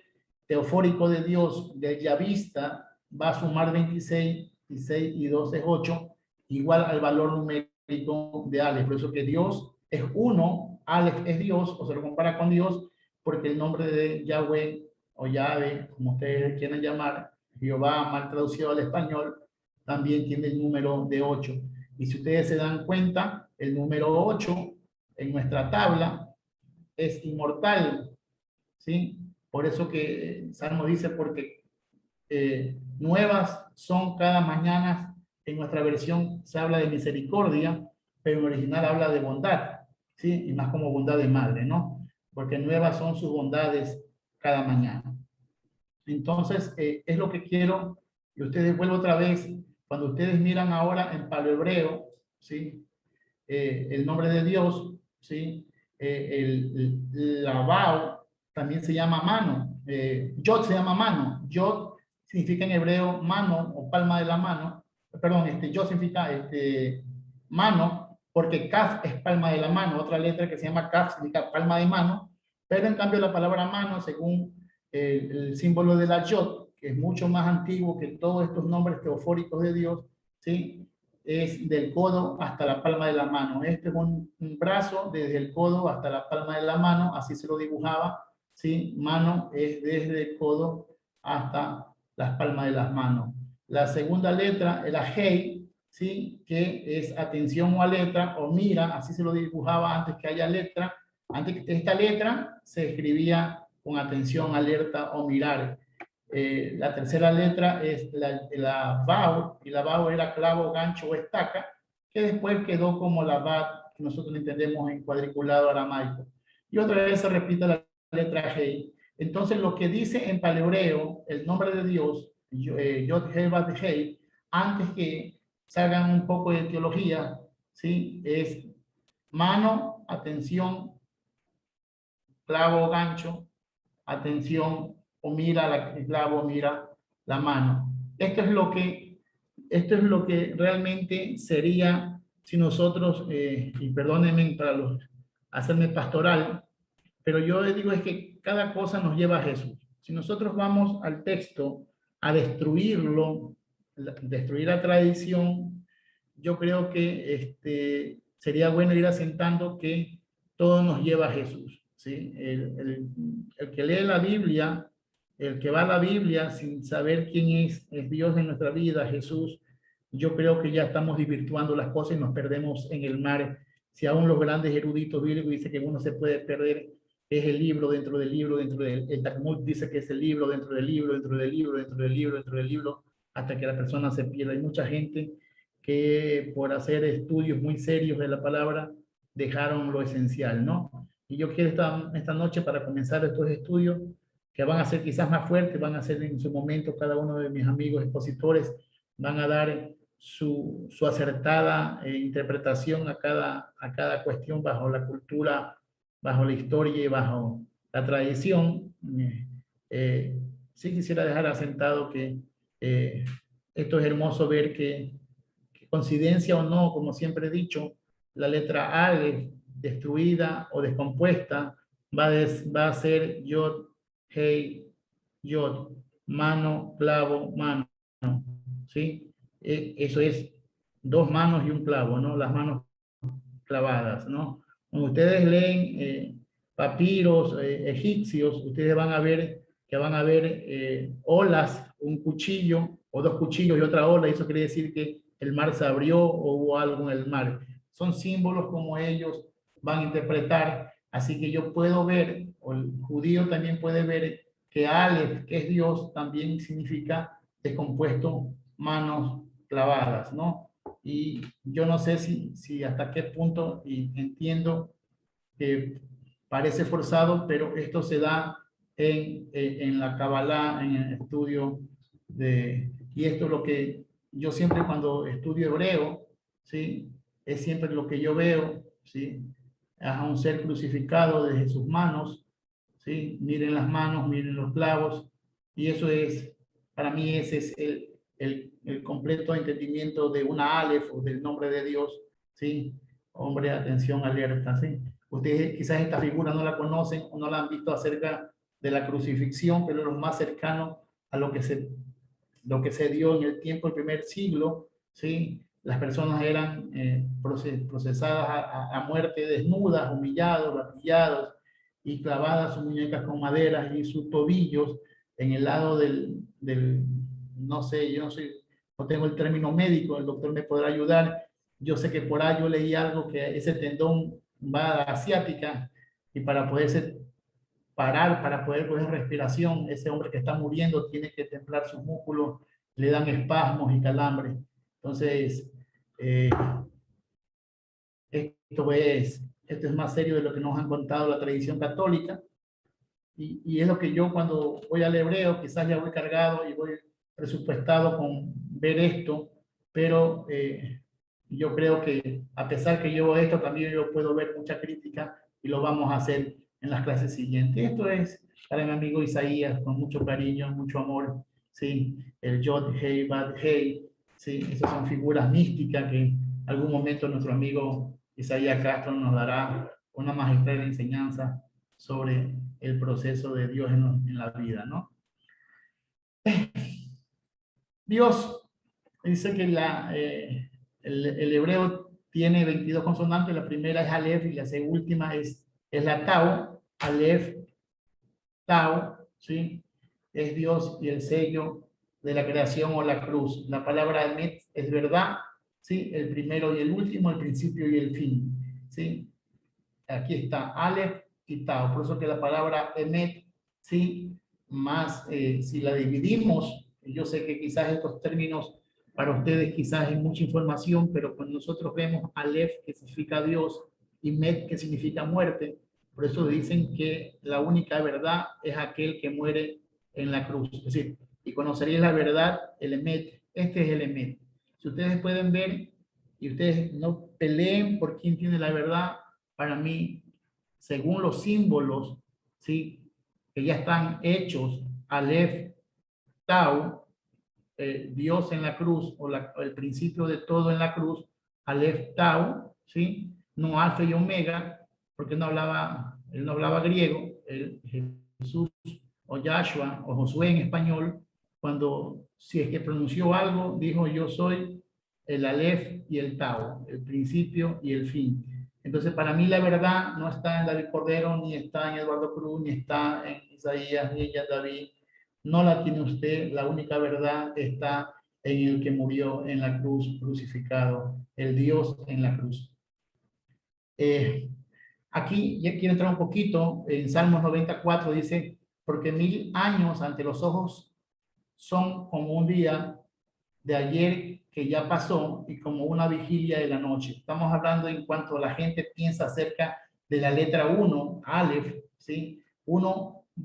teofórico de Dios, del Yavista, va a sumar 26, y 6 y 2 es 8, igual al valor numérico de Aleph. Por eso que Dios es uno, Aleph es Dios, o se lo compara con Dios, porque el nombre de Yahweh o Yahvé, como ustedes quieran llamar, Jehová mal traducido al español, también tiene el número de 8. Y si ustedes se dan cuenta, el número 8 en nuestra tabla es inmortal, ¿sí? Por eso que Salmo dice, porque nuevas son cada mañana. En nuestra versión se habla de misericordia, pero en original habla de bondad, ¿sí? Y más como bondad de madre, ¿no? Porque nuevas son sus bondades cada mañana. Entonces, es lo que quiero que ustedes vuelvan otra vez, cuando ustedes miran ahora en paleohebreo, ¿sí? El nombre de Dios, ¿sí? La Bao también se llama mano, Yod se llama mano, Yod significa en hebreo mano o palma de la mano, perdón, Yod significa mano, porque Kaf es palma de la mano, otra letra que se llama Kaf significa palma de mano, pero en cambio la palabra mano, según el símbolo de la Yod, que es mucho más antiguo que todos estos nombres teofóricos de Dios, ¿sí? Es del codo hasta la palma de la mano. Este es un brazo desde el codo hasta la palma de la mano, así se lo dibujaba, ¿sí? Mano es desde el codo hasta las palmas de las manos. La segunda letra era Hei, ¿sí? Que es atención o letra, o mira, así se lo dibujaba antes que haya letra. Antes que esta letra se escribía con atención, alerta o mirar. La tercera letra es la Vau, y la Vau era clavo, gancho o estaca, que después quedó como la Bat, que nosotros entendemos en cuadriculado aramaico. Y otra vez se repite la letra Hei. Entonces, lo que dice en paleohebreo, el nombre de Dios, Yod Hei Bat Hei, antes que salgan un poco de teología, ¿sí? Es mano, atención, clavo, gancho, atención, o mira el clavo, mira la mano. Esto es lo que realmente sería si nosotros, y perdónenme para hacerme pastoral, pero yo digo es que cada cosa nos lleva a Jesús, Si nosotros vamos al texto a destruirlo, destruir la tradición, yo creo que sería bueno ir asentando que todo nos lleva a Jesús, ¿sí? El que lee la Biblia, el que va a la Biblia sin saber quién es Dios en nuestra vida, Jesús, yo creo que ya estamos desvirtuando las cosas y nos perdemos en el mar. Si aún los grandes eruditos bíblicos dicen que uno se puede perder, es el libro dentro del libro, dentro del el Talmud dice que es el libro dentro del libro, dentro del libro, dentro del libro, dentro del libro, hasta que la persona se pierda. Hay mucha gente que por hacer estudios muy serios de la palabra dejaron lo esencial, ¿no? Y yo quiero esta noche para comenzar estos estudios que van a ser quizás más fuertes, van a ser en su momento cada uno de mis amigos expositores, van a dar su acertada interpretación a cada cuestión bajo la cultura, bajo la historia y bajo la tradición. Sí quisiera dejar asentado que esto es hermoso ver que coincidencia o no, como siempre he dicho, la letra Aleph destruida o descompuesta va a ser Yod, Hey, Yod, mano, clavo, mano, ¿sí? Eso es dos manos y un clavo, ¿no? Las manos clavadas, ¿no? Cuando ustedes leen papiros egipcios, ustedes van a ver que van a ver olas, un cuchillo o dos cuchillos y otra ola, y eso quiere decir que el mar se abrió o hubo algo en el mar. Son símbolos como ellos van a interpretar, así que yo puedo ver, o el judío también puede ver que Aleph, que es Dios, también significa descompuesto, manos clavadas, ¿no? Y yo no sé si hasta qué punto, y entiendo que parece forzado, pero esto se da en la Kabbalah, en el estudio y esto es lo que yo siempre cuando estudio hebreo, ¿sí? Es siempre lo que yo veo, ¿sí? A un ser crucificado desde sus manos, ¿sí? Miren las manos, miren los clavos, y eso es, para mí ese es el completo entendimiento de una Aleph o del nombre de Dios, ¿sí? Hombre, atención, alerta, ¿sí? Ustedes quizás esta figura no la conocen o no la han visto acerca de la crucifixión, pero lo más cercano a lo que se dio en el tiempo del primer siglo, ¿sí? Las personas eran procesadas a muerte desnudas, humillados, latillados y clavadas sus muñecas con maderas y sus tobillos en el lado no sé, yo no soy, no tengo el término médico, el doctor me podrá ayudar. Yo sé que por ahí yo leí algo que ese tendón va a la asiática y para poderse parar, para poder coger respiración, ese hombre que está muriendo tiene que templar sus músculos, le dan espasmos y calambres. Entonces, eh, esto es más serio de lo que nos han contado la tradición católica y es lo que yo cuando voy al hebreo, quizás ya voy cargado y voy presupuestado con ver esto, pero yo creo que a pesar que llevo esto, también yo puedo ver mucha crítica y lo vamos a hacer en las clases siguientes. Esto es para mi amigo Isaías, con mucho cariño, mucho amor, ¿sí? El Yod, Hei, Bad, Hei, ¿sí? Esas son figuras místicas que en algún momento nuestro amigo Isaías Castro nos dará una magistral enseñanza sobre el proceso de Dios en la vida, ¿no? Dios dice que el hebreo tiene 22 consonantes, la primera es Aleph y la última es la Tau, Aleph, Tau, ¿sí? Es Dios y el sello de la creación o la cruz. La palabra Emet es verdad, ¿sí? El primero y el último, el principio y el fin, ¿sí? Aquí está Aleph y Tau, por eso que la palabra Emet, ¿sí? Más, si la dividimos, yo sé que quizás estos términos para ustedes quizás es mucha información, pero cuando nosotros vemos Aleph, que significa Dios, y Met, que significa muerte, por eso dicen que la única verdad es aquel que muere en la cruz. Es decir, y conoceréis la verdad, el Emet. Este es el Emet. Si ustedes pueden ver, y ustedes no peleen por quién tiene la verdad, para mí, según los símbolos, ¿sí? Que ya están hechos, Aleph, Tau, Dios en la cruz, o el principio de todo en la cruz, Aleph, Tau, ¿sí? No Alfa y Omega, porque él no hablaba griego, Jesús o Joshua, o Josué en español, cuando si es que pronunció algo, dijo yo soy el Aleph y el Tau, el principio y el fin. Entonces, para mí la verdad no está en David Cordero, ni está en Eduardo Cruz, ni está en Isaías, ni en David. No la tiene usted. La única verdad está en el que murió en la cruz, crucificado, el Dios en la cruz. Aquí ya quiero entrar un poquito. En Salmos 94 dice, porque 1000 años ante los ojos son como un día de ayer que ya pasó y como una vigilia de la noche. Estamos hablando en cuanto la gente piensa acerca de la letra 1, Aleph, ¿sí?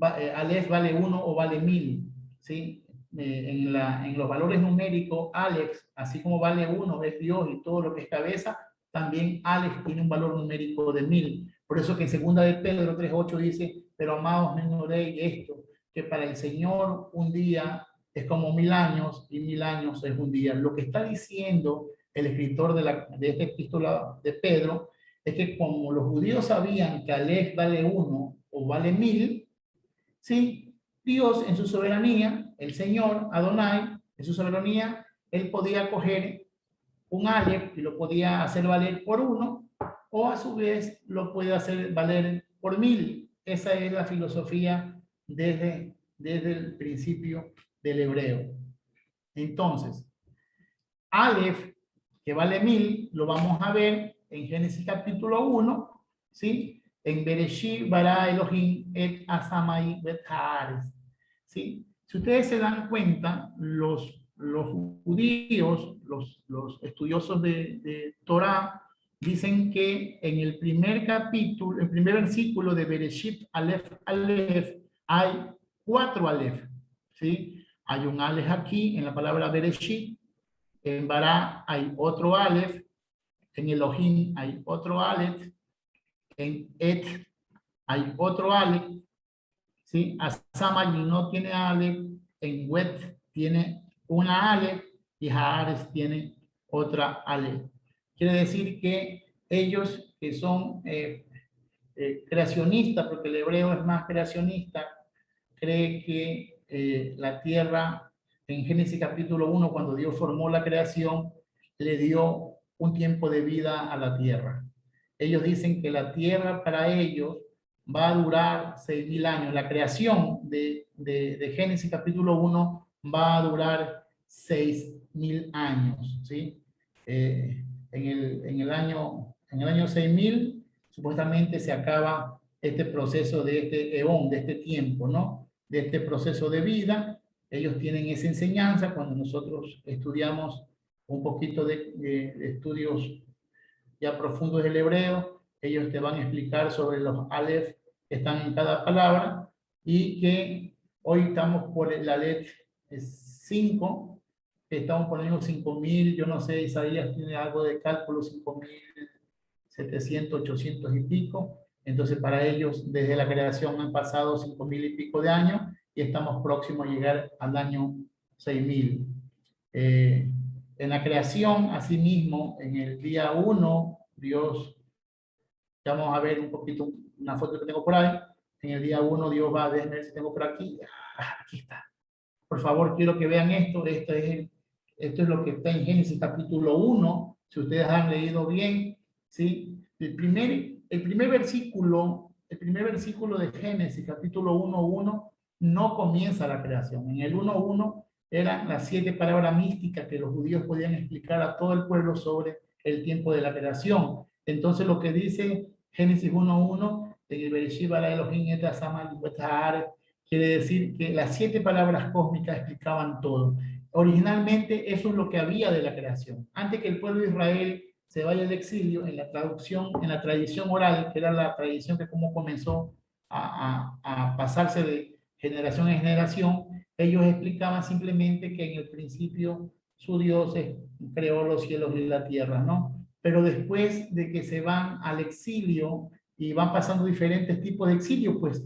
Aleph vale 1 o vale 1000, ¿sí? En los valores numéricos, Aleph, así como vale 1, es Dios y todo lo que es cabeza, también Aleph tiene un valor numérico de 1000. Por eso que en segunda de Pedro 3:8 dice, pero amados, no ignoréis esto, que para el Señor un día es como 1000 años y 1000 años es un día. Lo que está diciendo el escritor de esta epístola de Pedro es que como los judíos sabían que Aleph vale 1 o vale 1000, ¿sí? Dios en su soberanía, el Señor, Adonai, en su soberanía, él podía coger un Aleph y lo podía hacer valer por 1 o a su vez lo puede hacer valer por 1000. Esa es la filosofía desde el principio del hebreo. Entonces, Aleph, que vale 1000, lo vamos a ver en Génesis capítulo 1, ¿sí? En Bereshit bara Elohim et Asamai bet Haaretz, ¿sí? Si ustedes se dan cuenta, los judíos, los estudiosos de Torah, dicen que en el primer capítulo, el primer versículo de Bereshit Aleph Aleph, hay 4 Aleph, ¿sí? Hay un Aleph aquí en la palabra Bereshit, en Bará hay otro Aleph, en Elohim hay otro Aleph, en Et hay otro Aleph, ¿sí? Asamai no tiene Aleph, en Wet tiene una Aleph y Haaretz tiene otra Aleph. Quiere decir que ellos que son creacionistas, porque el hebreo es más creacionista, cree que la tierra, en Génesis capítulo 1, cuando Dios formó la creación, le dio un tiempo de vida a la tierra. Ellos dicen que la tierra para ellos va a durar 6000 años. La creación de Génesis capítulo 1 va a durar 6000 años, ¿sí? En el año 6000, supuestamente se acaba este proceso de este eón, de este tiempo, ¿no? De este proceso de vida. Ellos tienen esa enseñanza. Cuando nosotros estudiamos un poquito de estudios ya profundos del hebreo, ellos te van a explicar sobre los Aleph que están en cada palabra y que hoy estamos por la letra 5, que estamos poniendo 5000, yo no sé, Isaías tiene algo de cálculo, 5700, 800 y pico. Entonces, para ellos, desde la creación han pasado 5000 y pico de años y estamos próximos a llegar al año 6000. En la creación, asimismo, en el día 1, Dios, ya vamos a ver un poquito una foto que tengo por ahí. En el día 1, Dios va a ver si tengo por aquí. Aquí está. Por favor, quiero que vean esto. Esto es lo que está en Génesis capítulo 1. Si ustedes han leído bien, ¿sí? El primer versículo de Génesis capítulo 1:1 no comienza la creación. En el 1:1 eran las 7 palabras místicas que los judíos podían explicar a todo el pueblo sobre el tiempo de la creación. Entonces lo que dice Génesis 1:1, en el Bereshit bara Elohim et Asamai bet Haaretz, quiere decir que las 7 palabras cósmicas explicaban todo. Originalmente eso es lo que había de la creación. Antes que el pueblo de Israel se vaya al exilio, en la traducción, en la tradición oral, que era la tradición que como comenzó a pasarse de generación en generación, ellos explicaban simplemente que en el principio su Dios creó los cielos y la tierra, ¿no? Pero después de que se van al exilio y van pasando diferentes tipos de exilio, pues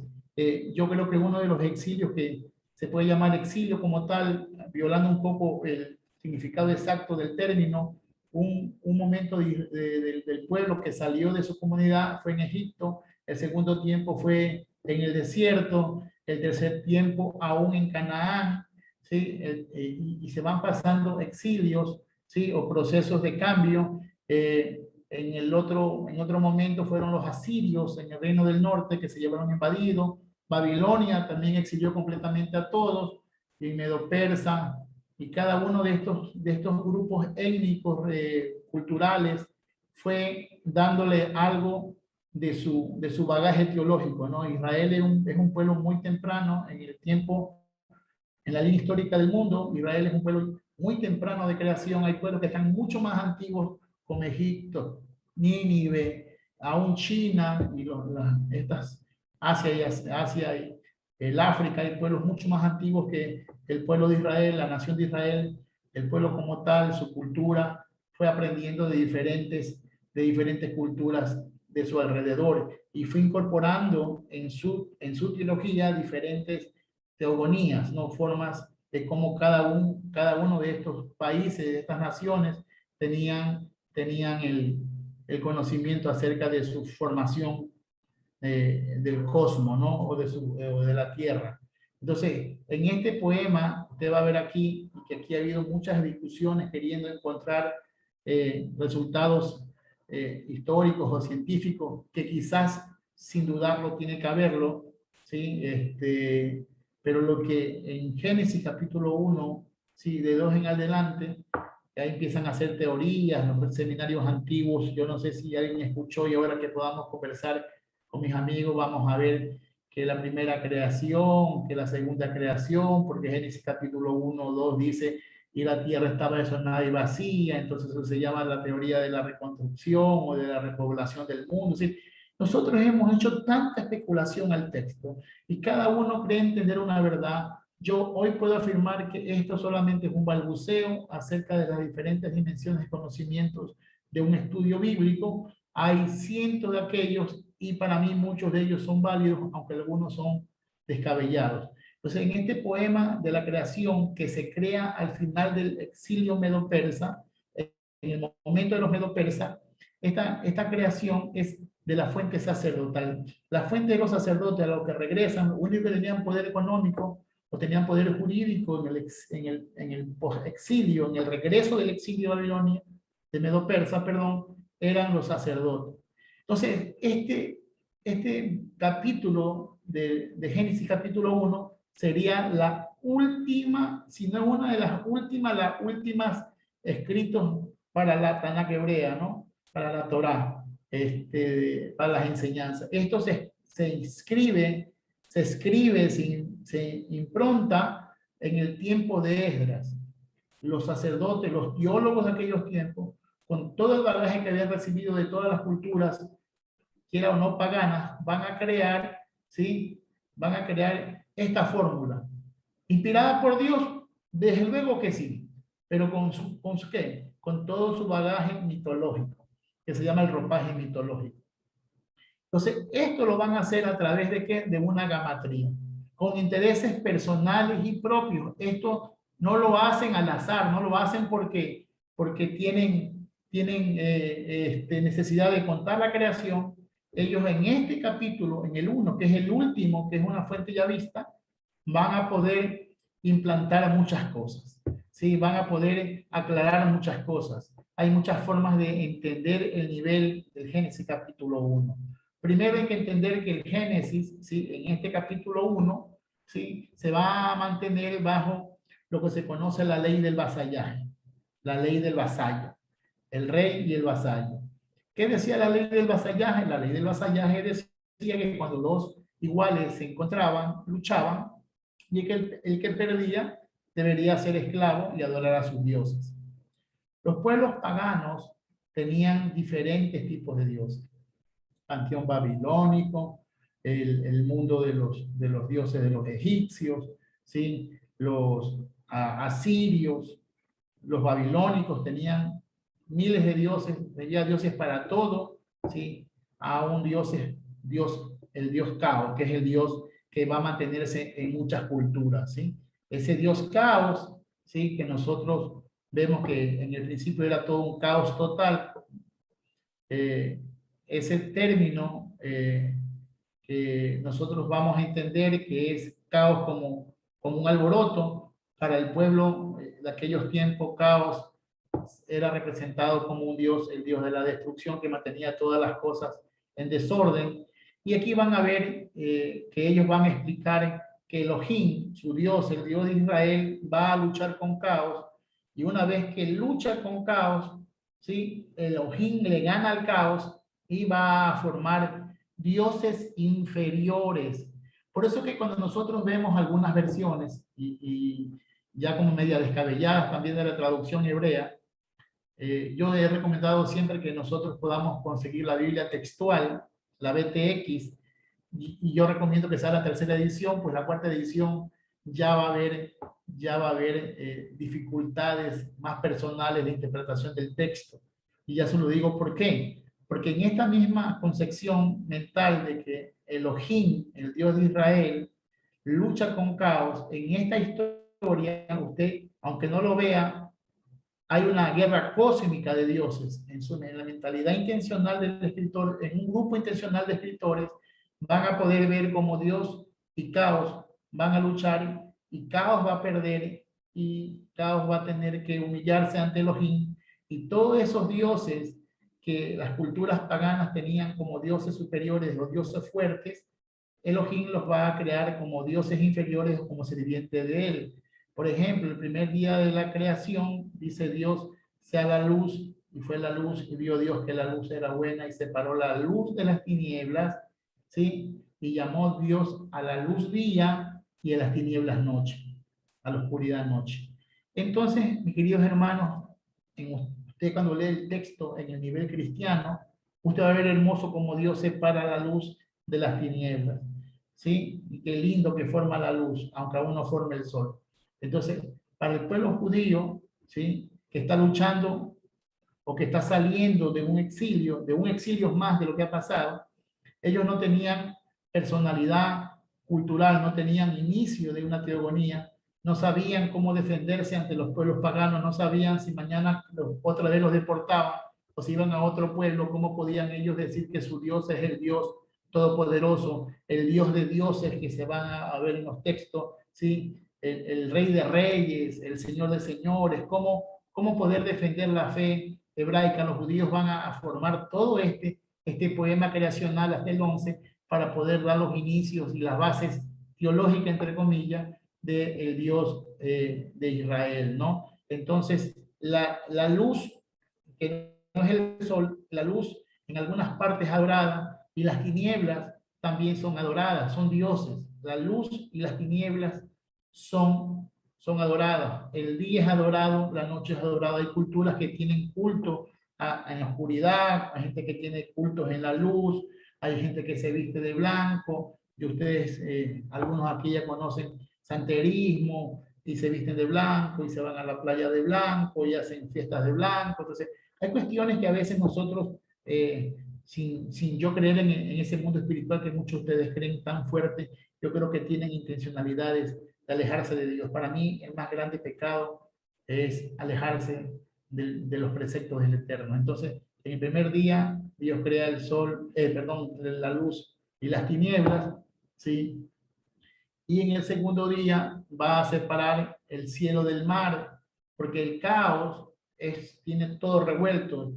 yo creo que uno de los exilios que se puede llamar exilio como tal, violando un poco el significado exacto del término, un momento del pueblo que salió de su comunidad fue en Egipto, el segundo tiempo fue en el desierto, el tercer tiempo aún en Canaán, ¿sí? Y se van pasando exilios, ¿sí? O procesos de cambio. En otro momento fueron los asirios en el reino del norte que se llevaron invadido. Babilonia también exilió completamente a todos, y Medo-Persa, y cada uno de estos grupos étnicos, culturales, fue dándole algo de su bagaje teológico, ¿no? Israel es un pueblo muy temprano en el tiempo, en la línea histórica del mundo. Israel es un pueblo muy temprano de creación. Hay pueblos que están mucho más antiguos, como Egipto, Nínive, aún China y estas Asia y el África. Hay pueblos mucho más antiguos que el pueblo de Israel, la nación de Israel. El pueblo como tal, su cultura, fue aprendiendo de diferentes culturas de su alrededor y fue incorporando en su teología diferentes teogonías, ¿no? Formas de cómo cada uno de estos países, de estas naciones, tenían el conocimiento acerca de su formación, del cosmos, ¿no? O de la Tierra. Entonces, en este poema, usted va a ver aquí, que aquí ha habido muchas discusiones queriendo encontrar resultados históricos o científicos, que quizás, sin dudarlo, tiene que haberlo, ¿sí? Pero lo que en Génesis capítulo 1, ¿sí? De 2 en adelante, ahí empiezan a hacer teorías, los seminarios antiguos. Yo no sé si alguien escuchó, y ahora que podamos conversar con mis amigos, vamos a ver que la primera creación, que la segunda creación, porque Génesis capítulo 1, 2 dice, y la tierra estaba desordenada y vacía. Entonces eso se llama la teoría de la reconstrucción o de la repoblación del mundo. Es decir, nosotros hemos hecho tanta especulación al texto y cada uno cree entender una verdad. Yo hoy puedo afirmar que esto solamente es un balbuceo acerca de las diferentes dimensiones de conocimientos de un estudio bíblico. Hay cientos de aquellos, y para mí muchos de ellos son válidos, aunque algunos son descabellados. Entonces, en este poema de la creación, que se crea al final del exilio medo-persa, en el momento de los medo-persas, esta creación es de la fuente sacerdotal. La fuente de los sacerdotes, a los que regresan, los únicos que tenían poder económico o tenían poder jurídico en el exilio, en el regreso del exilio de Babilonia, de Medo-Persa, perdón, eran los sacerdotes. Entonces, este capítulo de Génesis capítulo 1 sería la última, si no una de las últimas escritos para la Tanakh hebrea, ¿no? Para la Torá, para las enseñanzas. Esto se escribe, se impronta en el tiempo de Esdras. Los sacerdotes, los teólogos de aquellos tiempos, con todo el bagaje que habían recibido de todas las culturas, quiera o no paganas, van a crear, ¿sí? Van a crear esta fórmula. ¿Inspirada por Dios? Desde luego que sí, pero con su ¿qué? Con todo su bagaje mitológico, que se llama el ropaje mitológico. Entonces, esto lo van a hacer a través de ¿qué? De una gamatría, con intereses personales y propios. Esto no lo hacen al azar, no lo hacen porque tienen necesidad de contar la creación. Ellos en este capítulo, en el 1, que es el último, que es una fuente ya vista, van a poder implantar muchas cosas, ¿sí? Van a poder aclarar muchas cosas. Hay muchas formas de entender el nivel del Génesis capítulo 1. Primero hay que entender que el Génesis, ¿sí? En este capítulo 1, ¿sí? Se va a mantener bajo lo que se conoce la ley del vasallaje, la ley del vasallo, el rey y el vasallo. ¿Qué decía la ley del vasallaje? La ley del vasallaje decía que cuando dos iguales se encontraban, luchaban, y el que perdía debería ser esclavo y adorar a sus dioses. Los pueblos paganos tenían diferentes tipos de dioses. Panteón babilónico, el mundo de los dioses de los egipcios, ¿sí? Los asirios, los babilónicos tenían miles de dioses, había dioses para todo, ¿sí? A un el dios Caos, que es el dios que va a mantenerse en muchas culturas, ¿sí? Ese dios Caos, ¿sí? Que nosotros vemos que en el principio era todo un caos total. Ese término que nosotros vamos a entender que es caos como un alboroto. Para el pueblo de aquellos tiempos, caos era representado como un dios, el dios de la destrucción que mantenía todas las cosas en desorden. Y aquí van a ver que ellos van a explicar que Elohim, su Dios, el Dios de Israel, va a luchar con caos. Y una vez que lucha con caos, ¿sí? Elohim le gana al caos y va a formar dioses inferiores. Por eso que cuando nosotros vemos algunas versiones, y ya como media descabelladas también de la traducción hebrea, yo he recomendado siempre que nosotros podamos conseguir la Biblia textual, la BTX, y yo recomiendo que sea la tercera edición, pues la cuarta edición ya va a haber dificultades más personales de interpretación del texto. Y ya se lo digo por qué. Porque en esta misma concepción mental de que Elohim, el Dios de Israel, lucha con caos, en esta historia, usted, aunque no lo vea, hay una guerra cósmica de dioses en la mentalidad intencional del escritor, en un grupo intencional de escritores, van a poder ver cómo Dios y Caos van a luchar y Caos va a perder y Caos va a tener que humillarse ante Elohim y todos esos dioses que las culturas paganas tenían como dioses superiores, los dioses fuertes, Elohim los va a crear como dioses inferiores o como sirvientes de él. Por ejemplo, el primer día de la creación, dice Dios, sea la luz, y fue la luz, y vio Dios que la luz era buena, y separó la luz de las tinieblas, ¿sí? Y llamó Dios a la luz día y a las tinieblas noche, a la oscuridad noche. Entonces, mis queridos hermanos, usted cuando lee el texto en el nivel cristiano, usted va a ver hermoso como Dios separa la luz de las tinieblas, ¿sí? Y qué lindo que forma la luz, aunque aún no forme el sol. Entonces, para el pueblo judío, ¿sí? Que está luchando o que está saliendo de un exilio más de lo que ha pasado, ellos no tenían personalidad cultural, no tenían inicio de una teogonía, no sabían cómo defenderse ante los pueblos paganos, no sabían si mañana otra vez los deportaban o si iban a otro pueblo, cómo podían ellos decir que su Dios es el Dios todopoderoso, el Dios de dioses que se van a ver en los textos, ¿sí? El Rey de Reyes, el Señor de Señores, cómo poder defender la fe hebraica. Los judíos van a formar todo este poema creacional hasta el 11 para poder dar los inicios y las bases teológicas, entre comillas, del Dios de Israel, ¿no? Entonces, la luz, que no es el sol, la luz en algunas partes adorada y las tinieblas también son adoradas, son dioses. La luz y las tinieblas son adoradas. El día es adorado, la noche es adorada. Hay culturas que tienen culto en la oscuridad, hay gente que tiene cultos en la luz, hay gente que se viste de blanco, y ustedes, algunos aquí ya conocen santerismo, y se visten de blanco, y se van a la playa de blanco, y hacen fiestas de blanco. Entonces, hay cuestiones que a veces nosotros, sin yo creer en ese mundo espiritual que muchos de ustedes creen tan fuerte, yo creo que tienen intencionalidades de alejarse de Dios. Para mí, el más grande pecado es alejarse de los preceptos del Eterno. Entonces, en el primer día, Dios crea el sol, perdón, la luz y las tinieblas, ¿sí? Y en el segundo día va a separar el cielo del mar, porque el caos tiene todo revuelto,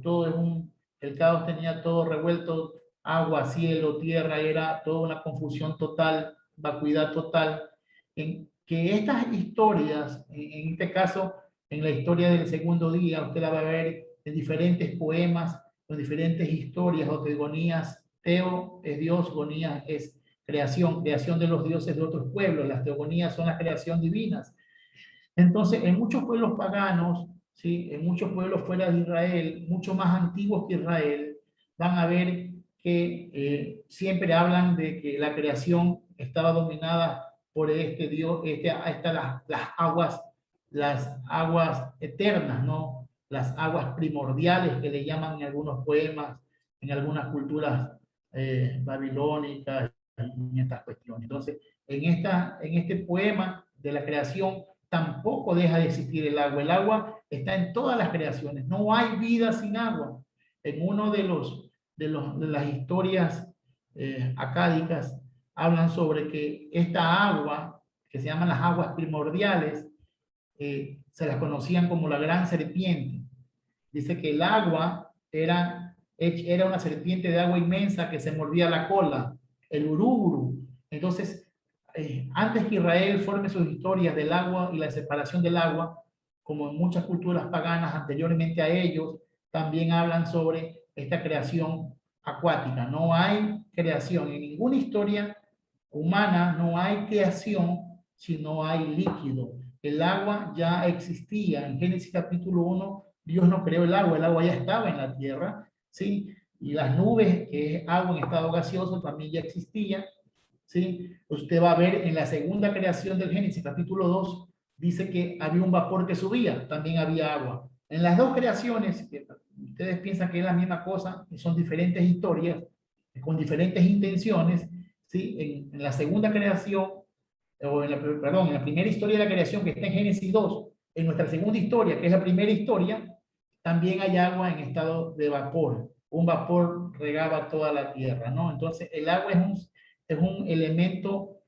el caos tenía todo revuelto, agua, cielo, tierra, era toda una confusión total, vacuidad total, en que estas historias, en este caso, en la historia del segundo día, usted la va a ver en diferentes poemas, en diferentes historias o teogonías. Teo es Dios, gonía es creación de los dioses de otros pueblos. Las teogonías son la creación divinas. Entonces, en muchos pueblos paganos, ¿sí? En muchos pueblos fuera de Israel, mucho más antiguos que Israel, van a ver que siempre hablan de que la creación estaba dominada por este Dios, las aguas eternas, ¿no? Las aguas primordiales que le llaman en algunos poemas, en algunas culturas babilónicas, en estas cuestiones. Entonces, en este poema de la creación tampoco deja de existir el agua. El agua está en todas las creaciones. No hay vida sin agua. En uno de las historias acádicas hablan sobre que esta agua, que se llaman las aguas primordiales, se las conocían como la gran serpiente. Dice que el agua era una serpiente de agua inmensa que se mordía la cola, el uruburu. Entonces, antes que Israel forme sus historias del agua y la separación del agua, como en muchas culturas paganas anteriormente a ellos, también hablan sobre esta creación acuática. No hay creación en ninguna historia humana, no hay creación si no hay líquido. El agua ya existía. En Génesis capítulo 1, Dios no creó el agua ya estaba en la tierra, ¿sí? Y las nubes, que es agua en estado gaseoso, también ya existían, ¿sí? Usted va a ver en la segunda creación del Génesis capítulo 2, dice que había un vapor que subía, también había agua. En las dos creaciones, que ustedes piensan que es la misma cosa, que son diferentes historias, con diferentes intenciones, ¿sí? En la segunda creación, o perdón, en la primera historia de la creación que está en Génesis 2, en nuestra segunda historia, que es la primera historia, también hay agua en estado de vapor. Un vapor regaba toda la tierra, ¿no? Entonces, el agua es un elemento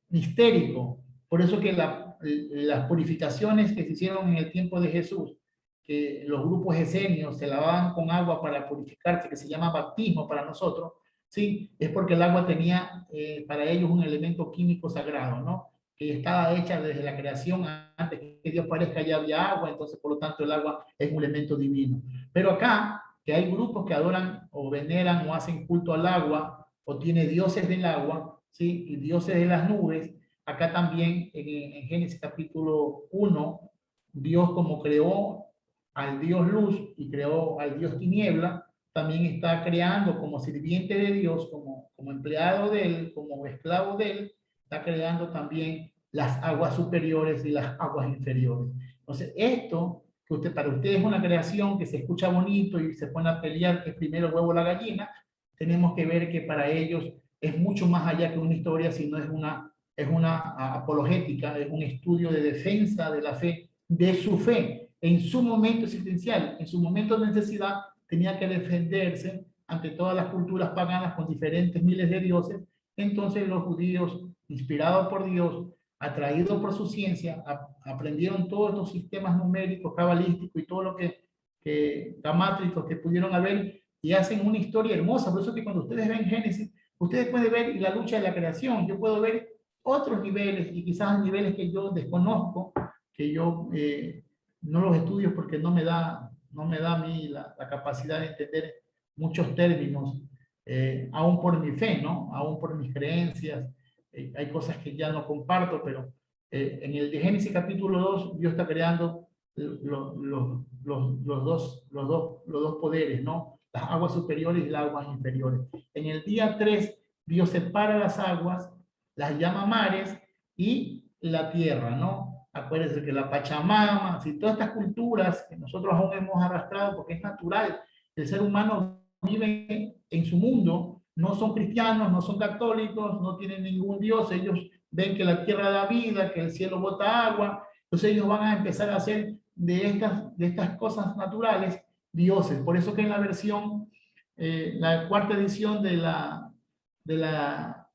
mistérico. Por eso que las purificaciones que se hicieron en el tiempo de Jesús, que los grupos esenios se lavaban con agua para purificarse, que se llama bautismo para nosotros, ¿sí? Es porque el agua tenía para ellos un elemento químico sagrado, ¿no? Que estaba hecha desde la creación, antes que Dios parezca ya había agua, entonces por lo tanto el agua es un elemento divino. Pero acá, que hay grupos que adoran o veneran o hacen culto al agua, o tiene dioses del agua, ¿sí? Y dioses de las nubes, acá también en Génesis capítulo 1, Dios como creó al Dios luz y creó al Dios tiniebla, también está creando como sirviente de Dios, como empleado de él, como esclavo de él, está creando también las aguas superiores y las aguas inferiores. Entonces, esto, que para usted es una creación que se escucha bonito y se pone a pelear que es primero el huevo o la gallina, tenemos que ver que para ellos es mucho más allá que una historia, sino es una apologética, es un estudio de defensa de la fe, de su fe, en su momento existencial, en su momento de necesidad, tenía que defenderse ante todas las culturas paganas con diferentes miles de dioses. Entonces los judíos, inspirados por Dios, atraídos por su ciencia, aprendieron todos estos sistemas numéricos, cabalísticos y todo lo que gamátricos que pudieron haber, y hacen una historia hermosa. Por eso que cuando ustedes ven Génesis, ustedes pueden ver la lucha de la creación. Yo puedo ver otros niveles, y quizás niveles que yo desconozco, que yo no los estudio porque no me da a mí la capacidad de entender muchos términos, aún por mi fe, ¿no? Aún por mis creencias. Hay cosas que ya no comparto, pero en el de Génesis capítulo 2, Dios está creando los dos poderes, ¿no? Las aguas superiores y las aguas inferiores. En el día 3, Dios separa las aguas, las llama mares y la tierra, ¿no? Acuérdense que la Pachamama, si todas estas culturas que nosotros aún hemos arrastrado, porque es natural, el ser humano vive en su mundo, no son cristianos, no son católicos, no tienen ningún Dios, ellos ven que la tierra da vida, que el cielo bota agua, entonces ellos van a empezar a hacer de estas cosas naturales dioses. Por eso que en la versión, la cuarta edición de la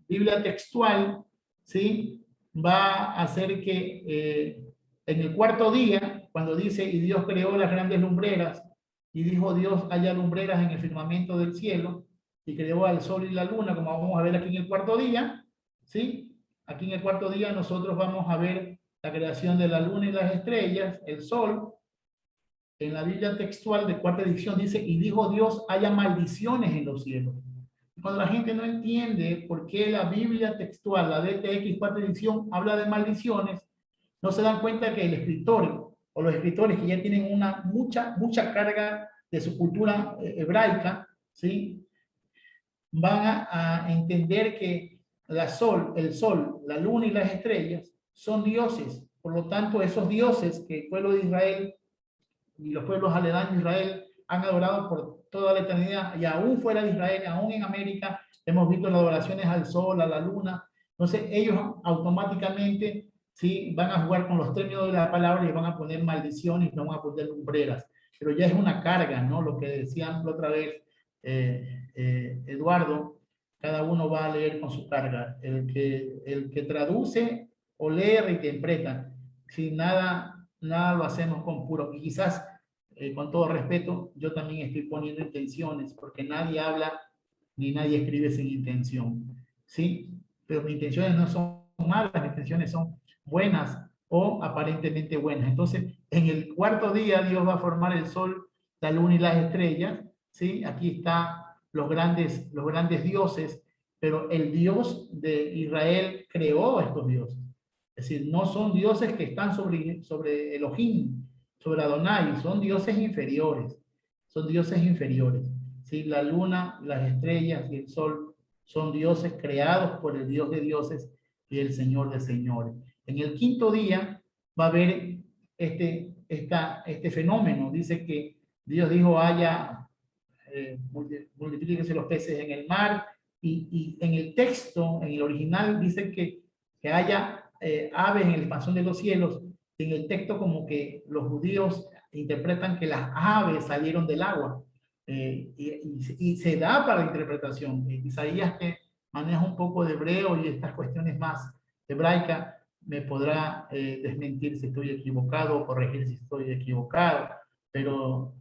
Biblia textual, ¿sí? Va a hacer que en el cuarto día, cuando dice, y Dios creó las grandes lumbreras, y dijo Dios, haya lumbreras en el firmamento del cielo, y creó al sol y la luna, como vamos a ver aquí en el cuarto día, ¿sí? Aquí en el cuarto día nosotros vamos a ver la creación de la luna y las estrellas, el sol. En la Biblia textual de cuarta edición dice, y dijo Dios, haya maldiciones en los cielos. Cuando la gente no entiende por qué la Biblia textual, la DTX cuarta edición, habla de maldiciones, no se dan cuenta que el escritor o los escritores que ya tienen mucha carga de su cultura hebraica, ¿sí? Van a entender que el sol, la luna y las estrellas son dioses. Por lo tanto, esos dioses que el pueblo de Israel y los pueblos aledaños de Israel han adorado por toda la eternidad, y aún fuera de Israel, aún en América, hemos visto las adoraciones al sol, a la luna. Entonces ellos automáticamente, ¿sí? Van a jugar con los términos de la palabra y van a poner maldiciones y no van a poner lumbreras. Pero ya es una carga, ¿no? Lo que decían la otra vez Eduardo, cada uno va a leer con su carga. El que traduce o lee reinterpreta. Si nada lo hacemos con puro. Y quizás, con todo respeto, yo también estoy poniendo intenciones, porque nadie habla ni nadie escribe sin intención. ¿Sí? Pero mis intenciones no son malas, mis intenciones son buenas o aparentemente buenas. Entonces, en el cuarto día Dios va a formar el sol, la luna y las estrellas. ¿Sí? Aquí están los grandes dioses, pero el Dios de Israel creó a estos dioses. Es decir, no son dioses que están sobre Elohim, sobre Adonai, son dioses inferiores. Son dioses inferiores. ¿Sí? La luna, las estrellas y el sol son dioses creados por el Dios de dioses y el Señor de señores. En el quinto día va a haber este fenómeno. Dice que Dios dijo, multiplíquense los peces en el mar, y en el texto, en el original, dice que haya aves en la expansión de los cielos. En el texto, como que los judíos interpretan que las aves salieron del agua, y se da para la interpretación. Isaías, que maneja un poco de hebreo y estas cuestiones más hebraicas, me podrá desmentir si estoy equivocado o corregir si estoy equivocado, pero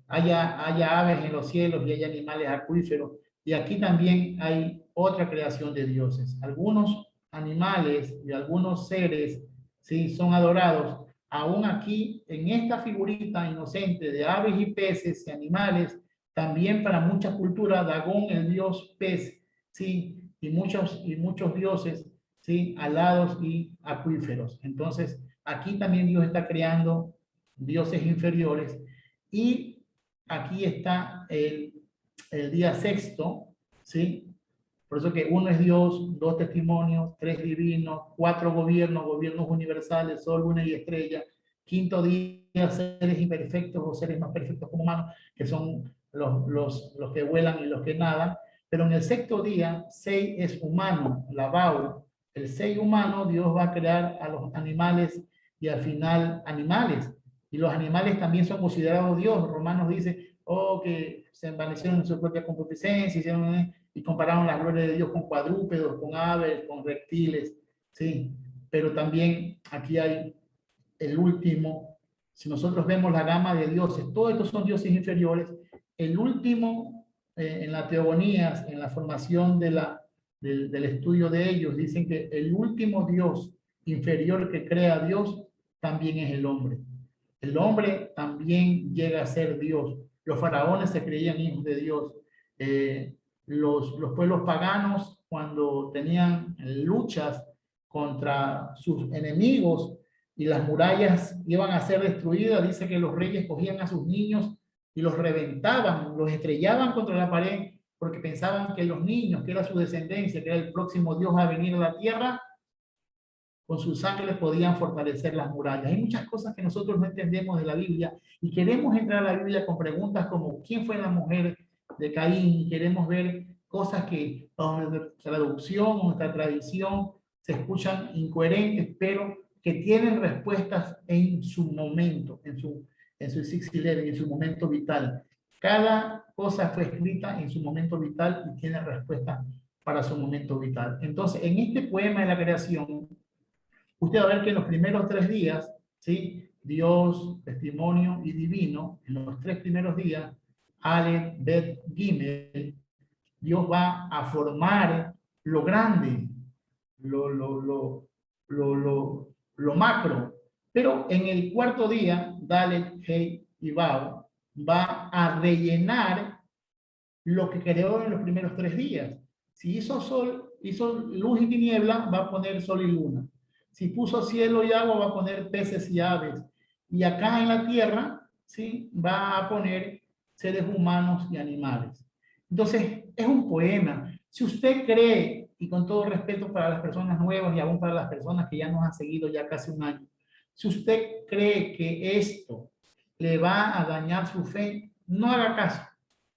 haya aves en los cielos y hay animales acuíferos. Y aquí también hay otra creación de dioses. Algunos animales y algunos seres, ¿sí?, son adorados. Aún aquí, en esta figurita inocente de aves y peces y animales, también para muchas culturas, Dagón, el dios pez, ¿sí?, y muchos dioses, ¿sí?, alados y acuíferos. Entonces, aquí también Dios está creando dioses inferiores. Y aquí está el día sexto, ¿sí? Por eso que uno es Dios, dos testimonios, tres divinos, cuatro gobiernos universales, sol, luna y estrella. Quinto día, seres imperfectos o seres más perfectos como humanos, que son los que vuelan y los que nadan. Pero en el sexto día, seis es humano, la Bau. El seis humano, Dios va a crear a los animales y al final animales. Y los animales también son considerados Dios. Romanos dice, que se envanecieron en su propia concupiscencia, y compararon la gloria de Dios con cuadrúpedos, con aves, con reptiles, ¿sí? Pero también aquí hay el último. Si nosotros vemos la gama de dioses, todos estos son dioses inferiores. El último, en las teogonías, en la formación del estudio de ellos, dicen que el último dios inferior que crea a Dios también es el hombre. El hombre también llega a ser Dios. Los faraones se creían hijos de Dios. Los pueblos paganos, cuando tenían luchas contra sus enemigos y las murallas iban a ser destruidas, dice que los reyes cogían a sus niños y los reventaban, los estrellaban contra la pared, porque pensaban que los niños, que era su descendencia, que era el próximo Dios a venir a la tierra, con su sangre podían fortalecer las murallas. Hay muchas cosas que nosotros no entendemos de la Biblia y queremos entrar a la Biblia con preguntas como ¿quién fue la mujer de Caín? Y queremos ver cosas que nuestra traducción o nuestra tradición se escuchan incoherentes, pero que tienen respuestas en su momento, en su 611, en su momento vital. Cada cosa fue escrita en su momento vital y tiene respuesta para su momento vital. Entonces, en este poema de la creación, usted va a ver que en los primeros 3 días, ¿sí?, Dios, testimonio y divino, en los 3 primeros días, Aleph, Bet, Gimel, Dios va a formar lo grande, lo macro. Pero en el cuarto día, Dalet, Hei y Bau, va a rellenar lo que creó en los primeros 3 días. Si hizo sol, hizo luz y tiniebla, va a poner sol y luna. Si puso cielo y agua, va a poner peces y aves. Y acá en la tierra, ¿sí?, va a poner seres humanos y animales. Entonces, es un poema. Si usted cree, y con todo respeto para las personas nuevas y aún para las personas que ya nos han seguido ya casi un año, si usted cree que esto le va a dañar su fe, no haga caso.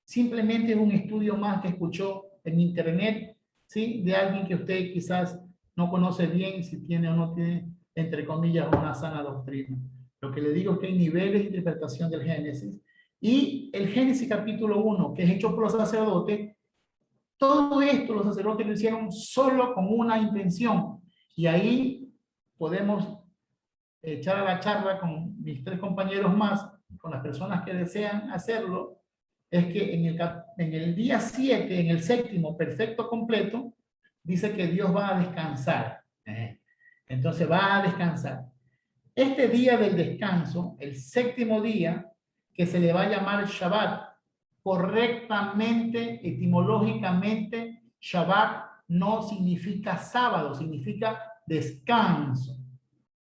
Simplemente es un estudio más que escuchó en internet, ¿sí?, de alguien que usted quizás no conoce bien, si tiene o no tiene, entre comillas, una sana doctrina. Lo que le digo es que hay niveles de interpretación del Génesis, y el Génesis capítulo 1, que es hecho por los sacerdotes, Todo esto los sacerdotes lo hicieron solo con una intención. Y ahí podemos echar a la charla con mis 3 compañeros más, con las personas que desean hacerlo, es que en el día 7, en el 7º perfecto completo, dice que Dios va a descansar. Entonces va a descansar. Este día del descanso, el 7º día, que se le va a llamar Shabbat, correctamente, etimológicamente, Shabbat no significa sábado, significa descanso.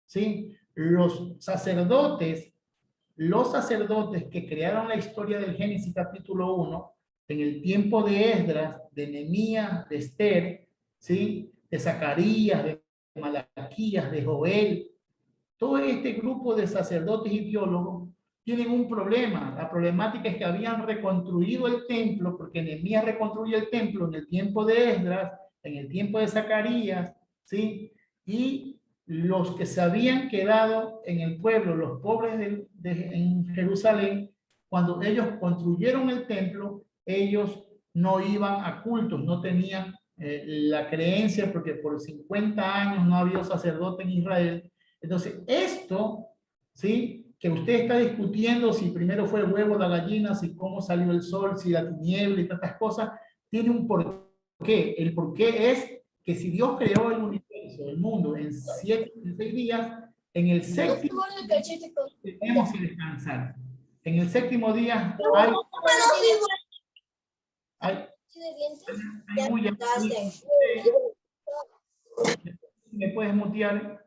¿Sí? Los sacerdotes que crearon la historia del Génesis capítulo 1, en el tiempo de Esdras, de Nehemías, de Esther, ¿sí? De Zacarías, de Malaquías, de Joel, todo este grupo de sacerdotes y teólogos tienen un problema. La problemática es que habían reconstruido el templo, porque Nehemías reconstruyó el templo en el tiempo de Esdras, en el tiempo de Zacarías, ¿sí? Y los que se habían quedado en el pueblo, los pobres en Jerusalén, cuando ellos construyeron el templo, ellos no iban a cultos, no tenían la creencia, porque por 50 años no había sacerdote en Israel. Entonces, esto, ¿sí? Que usted está discutiendo si primero fue el huevo o la gallina, si cómo salió el sol, si la tiniebla y tantas cosas, tiene un porqué. El porqué es que si Dios creó el universo, el mundo, en 6 días, en el 7º tenemos que descansar. En el 7º día hay bulla. ¿Me puedes mutear?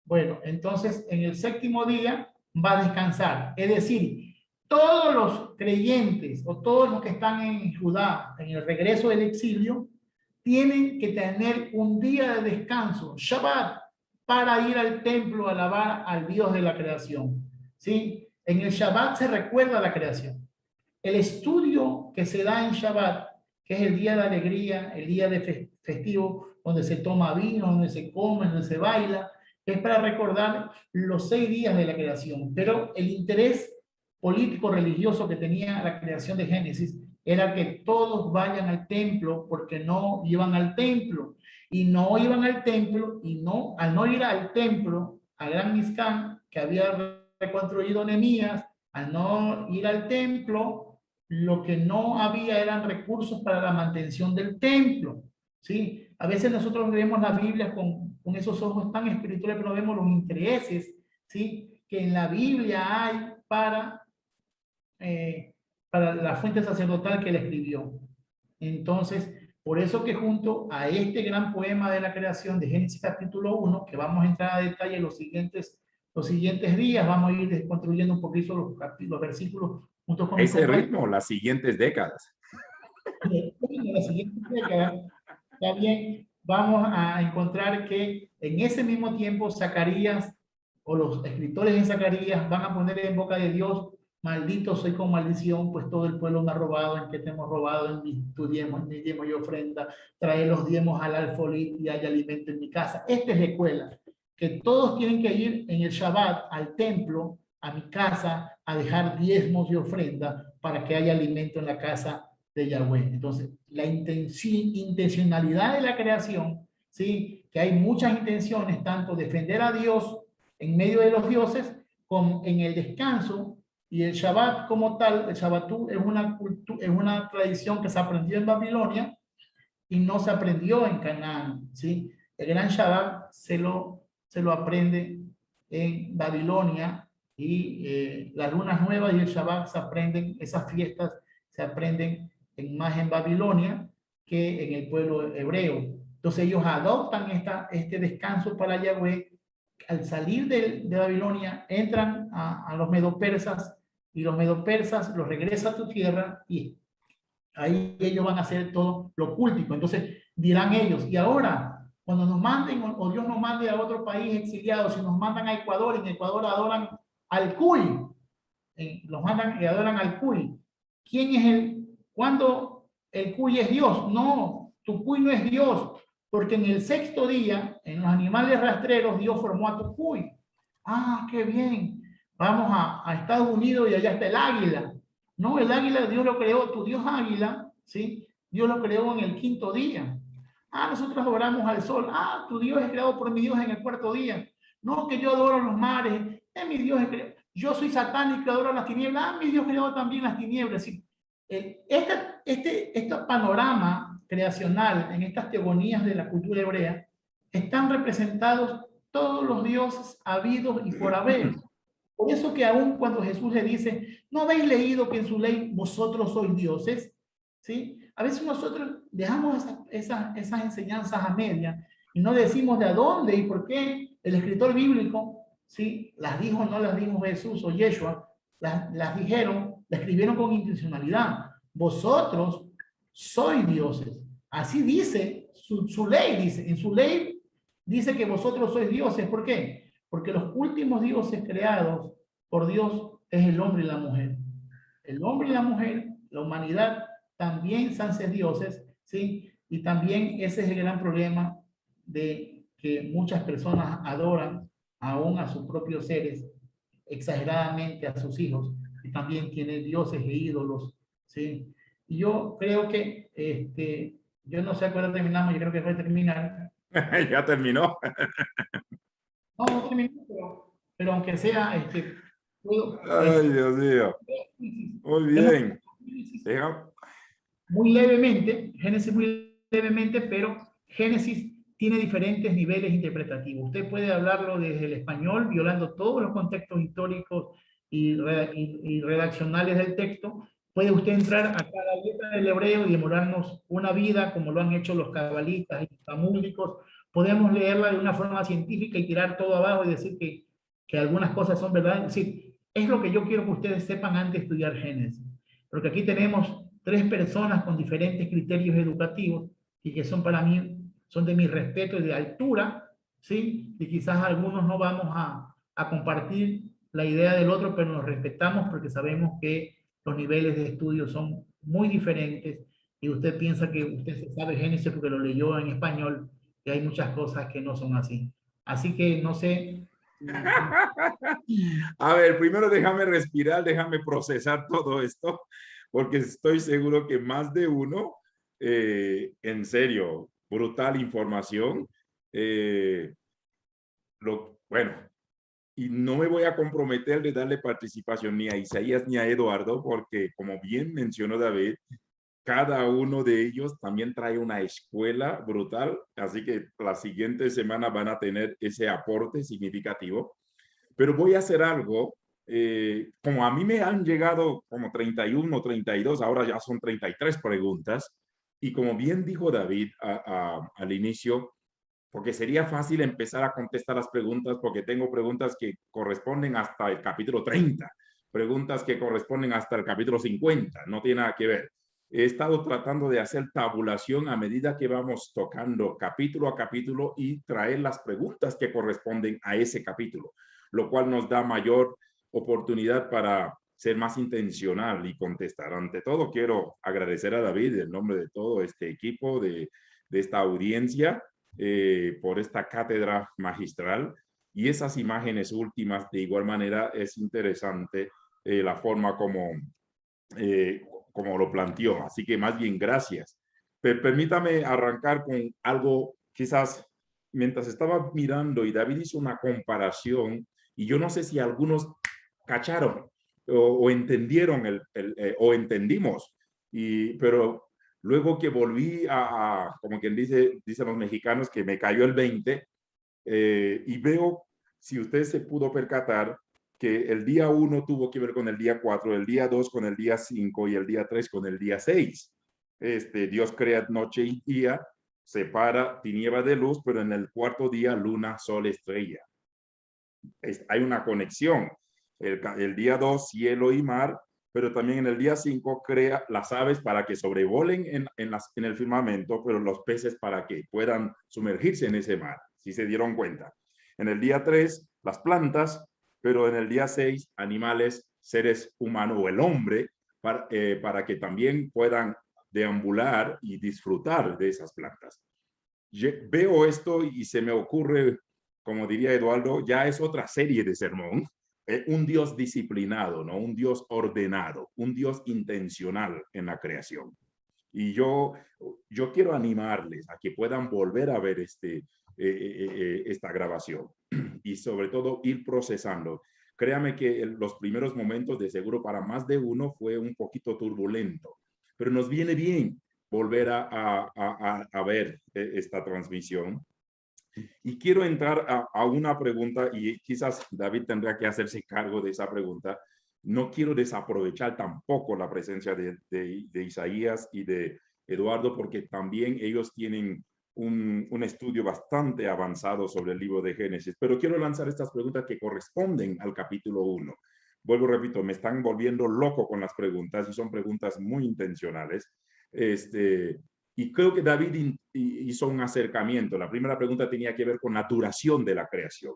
Bueno, entonces en el 7º día va a descansar. Es decir, todos los creyentes o todos los que están en Judá, en el regreso del exilio, tienen que tener un día de descanso, Shabbat, para ir al templo a alabar al Dios de la creación. ¿Sí? En el Shabbat se recuerda la creación. El estudio que se da en Shabbat, que es el día de alegría, el día de festivo, donde se toma vino, donde se come, donde se baila, es para recordar los 6 días de la creación. Pero el interés político religioso que tenía la creación de Génesis era que todos vayan al templo, porque no iban al templo. Y no iban al templo, y no, al no ir al templo, al Gran Mizcán, que había reconstruido Nehemías, al no ir al templo, lo que no había eran recursos para la mantención del templo. ¿Sí? A veces nosotros vemos la Biblia con esos ojos tan espirituales, pero no vemos los intereses, ¿sí? Que en la Biblia hay para la fuente sacerdotal que él escribió. Entonces, por eso que junto a este gran poema de la creación de Génesis capítulo 1, que vamos a entrar a detalle los siguientes días, vamos a ir desconstruyendo un poquito los versículos junto con ese ritmo, las siguientes décadas. Las siguientes décadas, está bien, vamos a encontrar que en ese mismo tiempo Zacarías o los escritores de Zacarías van a poner en boca de Dios: maldito soy con maldición, pues todo el pueblo me ha robado, en que te hemos robado en tu diezmo, en mi diezmo y ofrenda, trae los diezmos al alfolí y hay alimento en mi casa. Esta es la escuela, que todos tienen que ir en el Shabbat al templo, a mi casa, a dejar diezmos y ofrenda para que haya alimento en la casa de Yahweh. Entonces, la intencionalidad de la creación, ¿sí? Que hay muchas intenciones, tanto defender a Dios en medio de los dioses, como en el descanso. Y el Shabbat como tal, el Shabbatú es una tradición que se aprendió en Babilonia y no se aprendió en Canaán, ¿sí? El gran Shabbat se lo aprende en Babilonia, y las lunas nuevas y el Shabbat se aprenden, esas fiestas se aprenden más en Babilonia que en el pueblo hebreo. Entonces ellos adoptan este descanso para Yahweh. Al salir de Babilonia, entran a los medopersas, y los medopersas los regresa a tu tierra, y ahí ellos van a hacer todo lo cultico. Entonces dirán ellos: y ahora, cuando nos manden, o Dios nos mande a otro país exiliados, si nos mandan a Ecuador, en Ecuador adoran al cuy, los mandan y adoran al cuy. ¿Quién es cuándo el cuy es Dios? No, tu cuy no es Dios, porque en el 6º día, en los animales rastreros, Dios formó a tu cuy. Ah, qué bien. Vamos a Estados Unidos y allá está el águila. No, el águila Dios lo creó, tu Dios águila ¿sí? Dios lo creó en el quinto día. Ah, nosotros adoramos al sol. Ah, tu Dios es creado por mi Dios en el cuarto día. No, que yo adoro los mares. Mi Dios es creado. Yo soy satánico, adoro las tinieblas. Ah, mi Dios creó también las tinieblas. ¿Sí? Este panorama creacional en estas teogonías de la cultura hebrea están representados todos los dioses habidos y por haber. Por eso que aún cuando Jesús le dice, ¿no habéis leído que en su ley vosotros sois dioses? ¿Sí? A veces nosotros dejamos esas enseñanzas a media y no decimos de a dónde y por qué el escritor bíblico, ¿sí? Las dijo, no las dijo Jesús o Yeshua, las dijeron, las escribieron con intencionalidad. Vosotros sois dioses. Así dice su ley, dice, en su ley dice que vosotros sois dioses. ¿Por qué? Porque los últimos dioses creados por Dios es el hombre y la mujer. El hombre y la mujer, la humanidad, también son ser dioses, ¿sí? Y también ese es el gran problema de que muchas personas adoran aún a sus propios seres, exageradamente a sus hijos, y también tienen dioses e ídolos, ¿sí? Y yo creo que, yo no sé a qué hora terminamos, yo creo que voy a terminar. Ya terminó. No, no terminó, pero aunque sea, puedo Ay, decir Dios mío. Muy hemos bien. Deja- muy levemente, Génesis muy levemente, pero Génesis tiene diferentes niveles interpretativos. Usted puede hablarlo desde el español, violando todos los contextos históricos y redaccionales del texto. Puede usted entrar a cada letra del hebreo y demorarnos una vida, como lo han hecho los cabalistas y los talmúdicos. Podemos leerla de una forma científica y tirar todo abajo y decir que algunas cosas son verdad. Es decir, es lo que yo quiero que ustedes sepan antes de estudiar Génesis. Porque aquí tenemos tres personas con diferentes criterios educativos y que son para mí, son de mi respeto y de altura, ¿sí? Y quizás algunos no vamos a compartir la idea del otro, pero nos respetamos porque sabemos que los niveles de estudio son muy diferentes y usted piensa que usted se sabe Génesis porque lo leyó en español y hay muchas cosas que no son así. Así que no sé. A ver, primero déjame respirar, déjame procesar todo esto, porque estoy seguro que más de uno, en serio, brutal información. Bueno, y no me voy a comprometer de darle participación ni a Isaías ni a Eduardo, porque como bien mencionó David, cada uno de ellos también trae una escuela brutal, así que la siguiente semana van a tener ese aporte significativo. Pero voy a hacer algo, como a mí me han llegado como 31, 32, ahora ya son 33 preguntas, y como bien dijo David al inicio, porque sería fácil empezar a contestar las preguntas, porque tengo preguntas que corresponden hasta el capítulo 30, preguntas que corresponden hasta el capítulo 50, no tiene nada que ver. He estado tratando de hacer tabulación a medida que vamos tocando capítulo a capítulo y traer las preguntas que corresponden a ese capítulo, lo cual nos da mayor oportunidad para ser más intencional y contestar. Ante todo, quiero agradecer a David en nombre de todo este equipo, de esta audiencia, por esta cátedra magistral. Y esas imágenes últimas, de igual manera, es interesante la forma como lo planteó. Así que más bien, gracias. Permítame arrancar con algo, quizás, mientras estaba mirando y David hizo una comparación, y yo no sé si algunos cacharon o entendieron o entendimos, pero luego que volví como quien dicen los mexicanos, que me cayó el 20, y veo, si usted se pudo percatar, que el día 1 tuvo que ver con el día 4, el día 2 con el día 5 y el día 3 con el día 6. Dios crea noche y día, separa tiniebla de luz, pero en el cuarto día luna, sol, estrella. Hay una conexión. El día 2, cielo y mar, pero también en el día 5 crea las aves para que sobrevolen en el firmamento, pero los peces para que puedan sumergirse en ese mar, si se dieron cuenta. En el día 3, las plantas, pero en el día 6, animales, seres humanos o el hombre, para que también puedan deambular y disfrutar de esas plantas. Veo esto y se me ocurre, como diría Eduardo, ya es otra serie de sermón. Un Dios disciplinado, ¿no? Un Dios ordenado, un Dios intencional en la creación. Y yo quiero animarles a que puedan volver a ver esta grabación y sobre todo ir procesando. Créame que los primeros momentos de seguro para más de uno fue un poquito turbulento, pero nos viene bien volver a ver esta transmisión. Y quiero entrar a una pregunta y quizás David tendrá que hacerse cargo de esa pregunta. No quiero desaprovechar tampoco la presencia de Isaías y de Eduardo porque también ellos tienen un estudio bastante avanzado sobre el libro de Génesis, pero quiero lanzar estas preguntas que corresponden al capítulo 1. Vuelvo, repito, me están volviendo loco con las preguntas y son preguntas muy intencionales. Y creo que David hizo un acercamiento. La primera pregunta tenía que ver con la duración de la creación.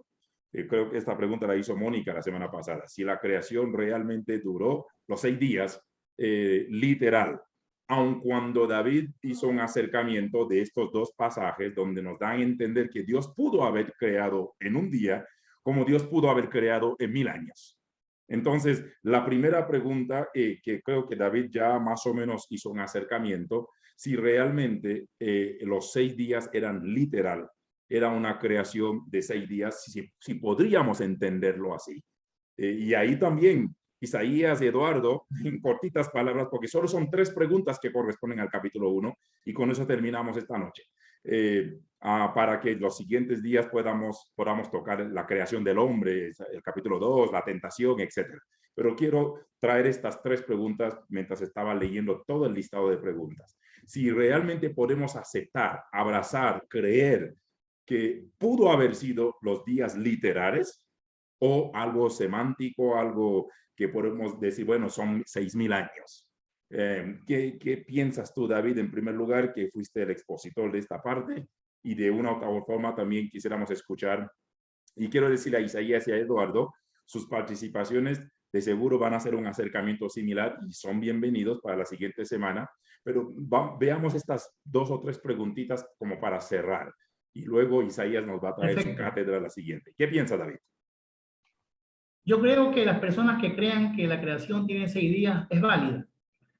Creo que esta pregunta la hizo Mónica la semana pasada. Si la creación realmente duró los 6 días, literal, aun cuando David hizo un acercamiento de estos dos pasajes donde nos dan a entender que Dios pudo haber creado en un día como Dios pudo haber creado en 1000 años. Entonces, la primera pregunta que creo que David ya más o menos hizo un acercamiento, si realmente los 6 días eran literal, era una creación de 6 días, si podríamos entenderlo así. Y ahí también Isaías y Eduardo, en cortitas palabras, porque solo son 3 preguntas que corresponden al capítulo 1 y con eso terminamos esta noche. Para que los siguientes días podamos tocar la creación del hombre, el capítulo 2, la tentación, etc. Pero quiero traer estas 3 preguntas mientras estaba leyendo todo el listado de preguntas. Si realmente podemos aceptar, abrazar, creer que pudo haber sido los días literales o algo semántico, algo que podemos decir, bueno, son 6000 años. ¿Qué piensas tú, David, en primer lugar, que fuiste el expositor de esta parte? Y de una u otra forma también quisiéramos escuchar, y quiero decirle a Isaías y a Eduardo, sus participaciones de seguro van a ser un acercamiento similar y son bienvenidos para la siguiente semana, pero veamos estas 2 o 3 preguntitas como para cerrar. Y luego Isaías nos va a traer su cátedra a la siguiente. ¿Qué piensa, David? Yo creo que las personas que crean que la creación tiene 6 días es válida.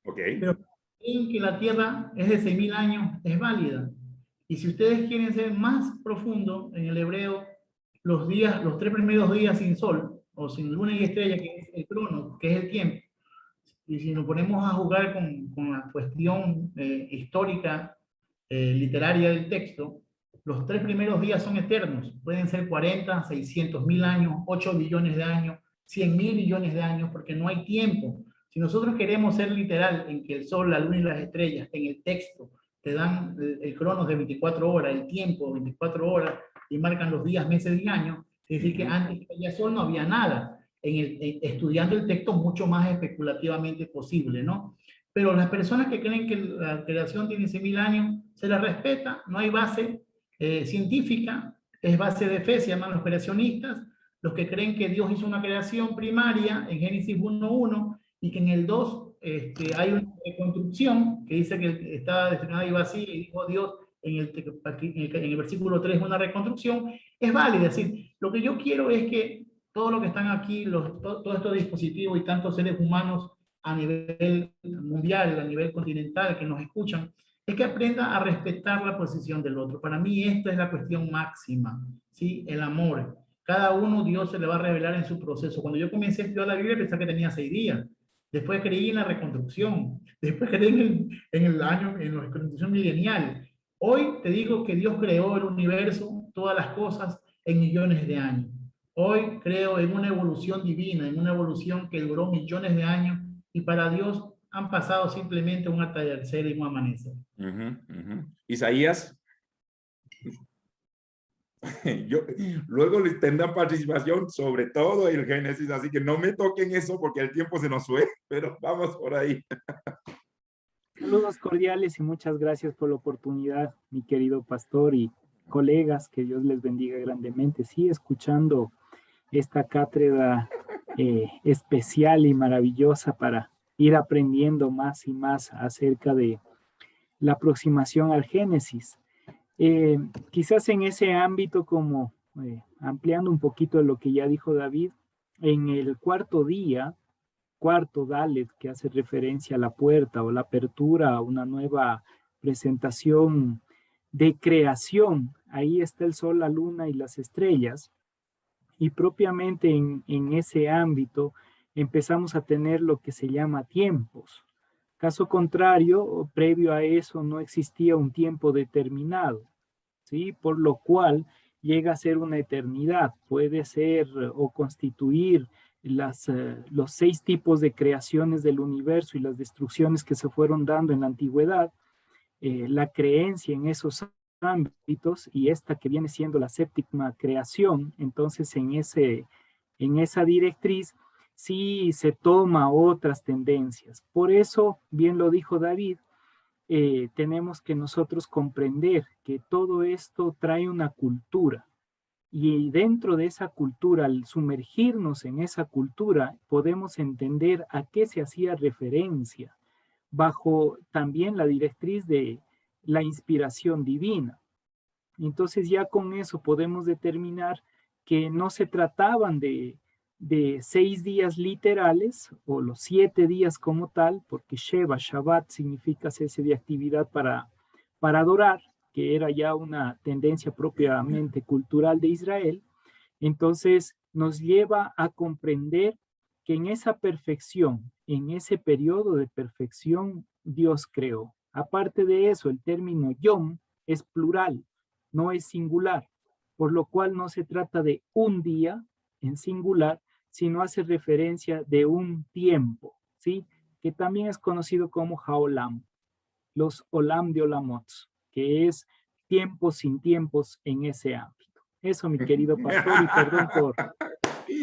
Okay. Pero creen que la Tierra es de 6000 años, es válida. Y si ustedes quieren ser más profundo en el hebreo, los 3 primeros días sin sol, o sin luna y estrella, que es el crono, que es el tiempo, y si nos ponemos a jugar con la cuestión histórica, literaria del texto, los 3 primeros días son eternos. Pueden ser 40, 600.000 años, 8 billones de años, 100.000 millones de años, porque no hay tiempo. Si nosotros queremos ser literal en que el sol, la luna y las estrellas en el texto te dan el cronos de 24 horas, el tiempo de 24 horas, y marcan los días, meses y años, es decir, que antes que haya sol no había nada. Estudiando el texto mucho más especulativamente posible, ¿no? Pero las personas que creen que la creación tiene 6.000 años, se la respeta, no hay base científica, es base de fe, se llaman los creacionistas, los que creen que Dios hizo una creación primaria en Génesis 1.1 y que en el 2 hay una reconstrucción que dice que estaba destinada y vacía y dijo Dios en el versículo 3 una reconstrucción, es válida. Es decir, lo que yo quiero es que todo lo que están aquí, todos estos dispositivos y tantos seres humanos a nivel mundial, a nivel continental que nos escuchan, es que aprenda a respetar la posición del otro. Para mí esta es la cuestión máxima, ¿sí? El amor. Cada uno Dios se le va a revelar en su proceso. Cuando yo comencé a estudiar la Biblia pensaba que tenía 6 días. Después creí en la reconstrucción. Después creí en la reconstrucción milenial. Hoy te digo que Dios creó el universo, todas las cosas, en millones de años. Hoy creo en una evolución divina, en una evolución que duró millones de años y para Dios han pasado simplemente un atardecer y un amanecer. Isaías, luego les tendrán participación sobre todo el Génesis, así que no me toquen eso porque el tiempo se nos fue, pero vamos por ahí. Saludos cordiales y muchas gracias por la oportunidad, mi querido pastor y colegas, que Dios les bendiga grandemente. Sí, escuchando esta cátedra especial y maravillosa para ir aprendiendo más y más acerca de la aproximación al Génesis. Quizás en ese ámbito, como ampliando un poquito lo que ya dijo David, en el 4.º día cuarto Dalet, que hace referencia a la puerta o la apertura a una nueva presentación de creación. Ahí está el sol, la luna y las estrellas. Y propiamente en ese ámbito empezamos a tener lo que se llama tiempos. Caso contrario, previo a eso no existía un tiempo determinado, ¿sí? Por lo cual llega a ser una eternidad. Puede ser o constituir los 6 tipos de creaciones del universo y las destrucciones que se fueron dando en la antigüedad, la creencia en esos ámbitos y esta que viene siendo la séptima creación. Entonces en esa directriz sí se toma otras tendencias. Por eso, bien lo dijo David, tenemos que nosotros comprender que todo esto trae una cultura y dentro de esa cultura, al sumergirnos en esa cultura, podemos entender a qué se hacía referencia bajo también la directriz de la inspiración divina. Entonces ya con eso podemos determinar que no se trataban de 6 días literales o los 7 días como tal, porque Sheva, Shabbat significa cese de actividad para adorar, que era ya una tendencia propiamente cultural de Israel. Entonces nos lleva a comprender que en esa perfección, en ese periodo de perfección, Dios creó. Aparte de eso, el término Yom es plural, no es singular, por lo cual no se trata de un día en singular, sino hace referencia de un tiempo, ¿sí? Que también es conocido como Haolam, los Olam de Olamots, que es tiempos sin tiempos en ese ámbito. Eso, mi querido pastor, y perdón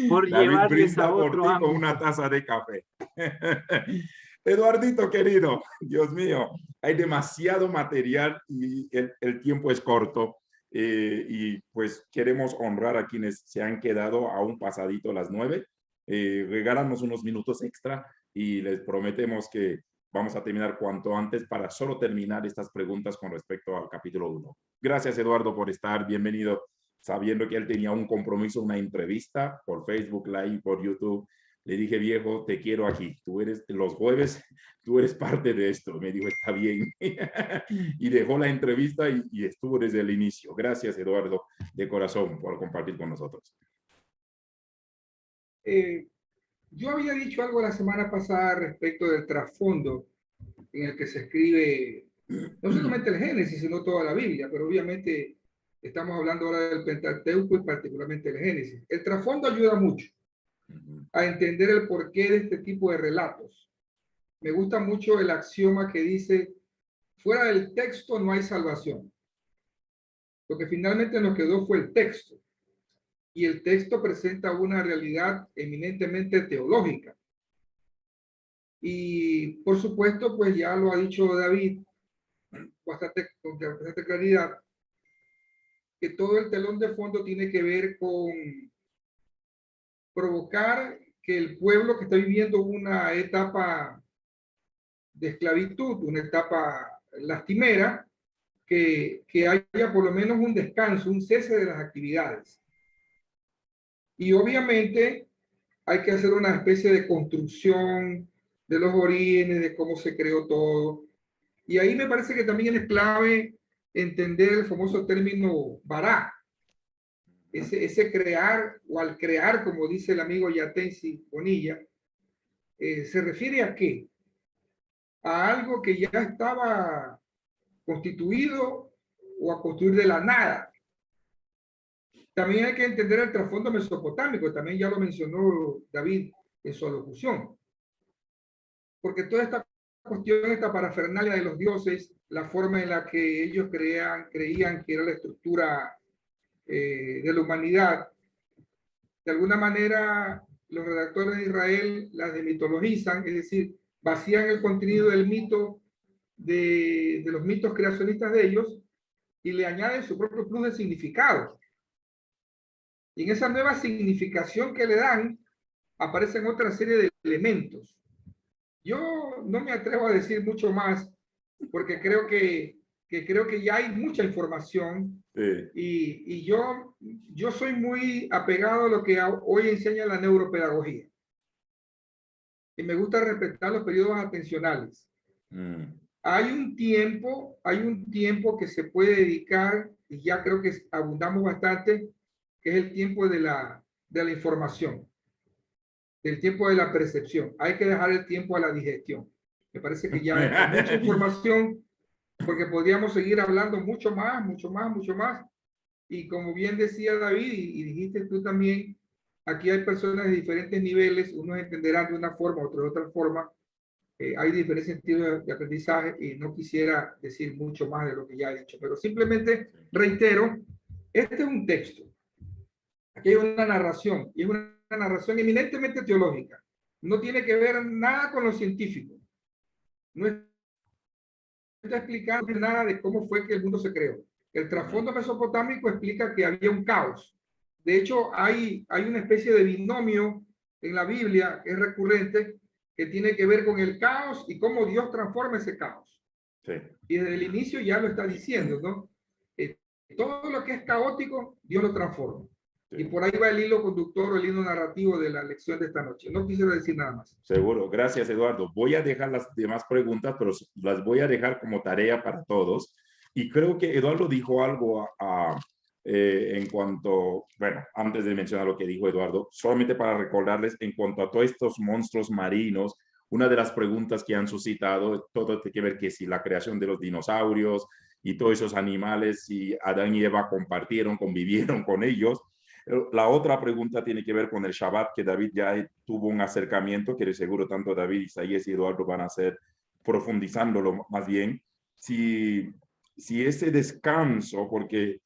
por David llevarles a brinda por otro ti con ámbito. una taza de café. Eduardito, querido, Dios mío, hay demasiado material y el tiempo es corto. Y pues queremos honrar a quienes se han quedado aún pasadito las 9. Regálanos unos minutos extra y les prometemos que vamos a terminar cuanto antes para solo terminar estas preguntas con respecto al capítulo 1. Gracias, Eduardo, por estar. Bienvenido, sabiendo que él tenía un compromiso, una entrevista por Facebook Live, por YouTube. Le dije, viejo, te quiero aquí. Tú eres los jueves, tú eres parte de esto. Me dijo, está bien. Y dejó la entrevista y estuvo desde el inicio. Gracias, Eduardo, de corazón, por compartir con nosotros. Yo había dicho algo la semana pasada respecto del trasfondo en el que se escribe no solamente el Génesis, sino toda la Biblia, pero obviamente estamos hablando ahora del Pentateuco y particularmente el Génesis. El trasfondo ayuda mucho a entender el porqué de este tipo de relatos. Me gusta mucho el axioma que dice, fuera del texto no hay salvación. Lo que finalmente nos quedó fue el texto. Y el texto presenta una realidad eminentemente teológica. Y por supuesto, pues ya lo ha dicho David con bastante claridad, que todo el telón de fondo tiene que ver con provocar que el pueblo que está viviendo una etapa de esclavitud, una etapa lastimera, que haya por lo menos un descanso, un cese de las actividades. Y obviamente hay que hacer una especie de construcción de los orígenes, de cómo se creó todo. Y ahí me parece que también es clave entender el famoso término bará, ese crear o al crear, como dice el amigo Yatensi Bonilla, ¿se refiere a qué? A algo que ya estaba constituido o a construir de la nada. También hay que entender el trasfondo mesopotámico, también ya lo mencionó David en su alocución, porque toda esta cuestión, esta parafernalia de los dioses, la forma en la que ellos creían que era la estructura de la humanidad, de alguna manera los redactores de Israel las demitologizan, es decir, vacían el contenido del mito, de los mitos creacionistas de ellos, y le añaden su propio plus de significado. Y en esa nueva significación que le dan, aparecen otra serie de elementos. Yo no me atrevo a decir mucho más, porque creo que ya hay mucha información. Sí. Y yo soy muy apegado a lo que hoy enseña la neuropedagogía. y me gusta respetar los periodos atencionales. Mm. Hay un tiempo que se puede dedicar, y ya creo que abundamos bastante, que es el tiempo de la información, del tiempo de la percepción. Hay que dejar el tiempo a la digestión. Me parece que ya hay mucha información, porque podríamos seguir hablando mucho más, mucho más, mucho más. Y como bien decía David, y dijiste tú también, aquí hay personas de diferentes niveles, unos entenderán de una forma, otros de otra forma. Hay diferentes sentidos de aprendizaje y no quisiera decir mucho más de lo que ya he dicho, pero simplemente reitero, este es un texto, aquí hay una narración, y es una narración eminentemente teológica, no tiene que ver nada con lo científico, no está explicando nada de cómo fue que el mundo se creó. El trasfondo mesopotámico explica que había un caos. De hecho, hay una especie de binomio en la Biblia que es recurrente, que tiene que ver con el caos y cómo Dios transforma ese caos. Sí. Y desde el inicio ya lo está diciendo, ¿no? Todo lo que es caótico, Dios lo transforma. Sí. Y por ahí va el hilo conductor o el hilo narrativo de la lección de esta noche. No quisiera decir nada más. Seguro. Gracias, Eduardo. Voy a dejar las demás preguntas, pero las voy a dejar como tarea para todos. Y creo que Eduardo dijo algo en cuanto, bueno, antes de mencionar lo que dijo Eduardo, solamente para recordarles en cuanto a todos estos monstruos marinos, una de las preguntas que han suscitado, todo tiene que ver que si la creación de los dinosaurios y todos esos animales, si Adán y Eva compartieron, convivieron con ellos. La otra pregunta tiene que ver con el Shabbat, que David ya tuvo un acercamiento, que de seguro tanto David, Isaías y Eduardo van a hacer profundizándolo más bien. Si ese descanso, porque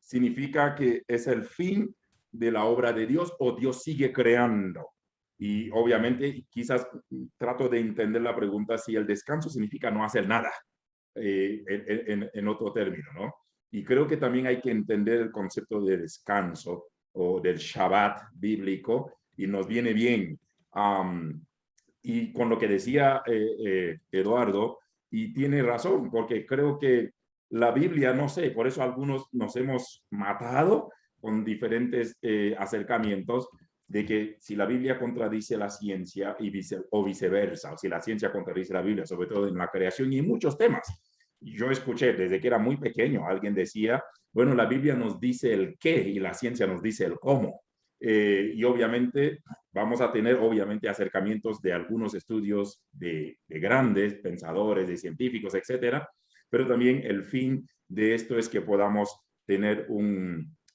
significa que es el fin de la obra de Dios o Dios sigue creando. Y obviamente quizás trato de entender la pregunta si el descanso significa no hacer nada, en otro término, ¿no? Y creo que también hay que entender el concepto de descanso o del Shabbat bíblico y nos viene bien. Y con lo que decía Eduardo, y tiene razón, porque creo que la Biblia, no sé, por eso algunos nos hemos matado con diferentes acercamientos de que si la Biblia contradice la ciencia o viceversa, o si la ciencia contradice la Biblia, sobre todo en la creación y en muchos temas. Yo escuché desde que era muy pequeño, alguien decía, bueno, la Biblia nos dice el qué y la ciencia nos dice el cómo. Y obviamente vamos a tener obviamente acercamientos de algunos estudios de grandes pensadores, de científicos, etcétera, pero también el fin de esto es que podamos tener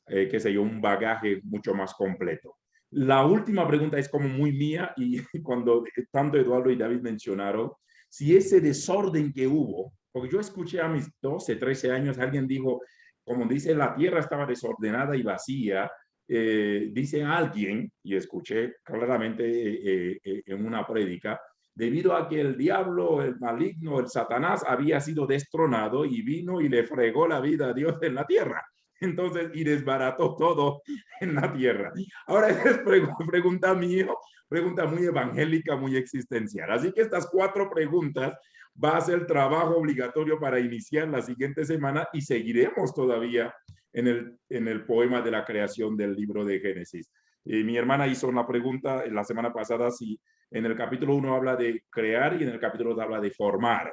qué sé yo, un bagaje mucho más completo. La última pregunta es como muy mía y cuando tanto Eduardo y David mencionaron, si ese desorden que hubo, porque yo escuché a mis 12, 13 años, alguien dijo, como dice, la tierra estaba desordenada y vacía, dice alguien, y escuché claramente en una prédica, debido a que el diablo, el maligno, el Satanás había sido destronado y vino y le fregó la vida a Dios en la tierra. Entonces, y desbarató todo en la tierra. Ahora es pregunta mía, pregunta muy evangélica, muy existencial. Así que estas 4 preguntas va a ser trabajo obligatorio para iniciar la siguiente semana y seguiremos todavía en el poema de la creación del libro de Génesis. Mi hermana hizo una pregunta la semana pasada si en el capítulo 1 habla de crear y en el capítulo 2 habla de formar.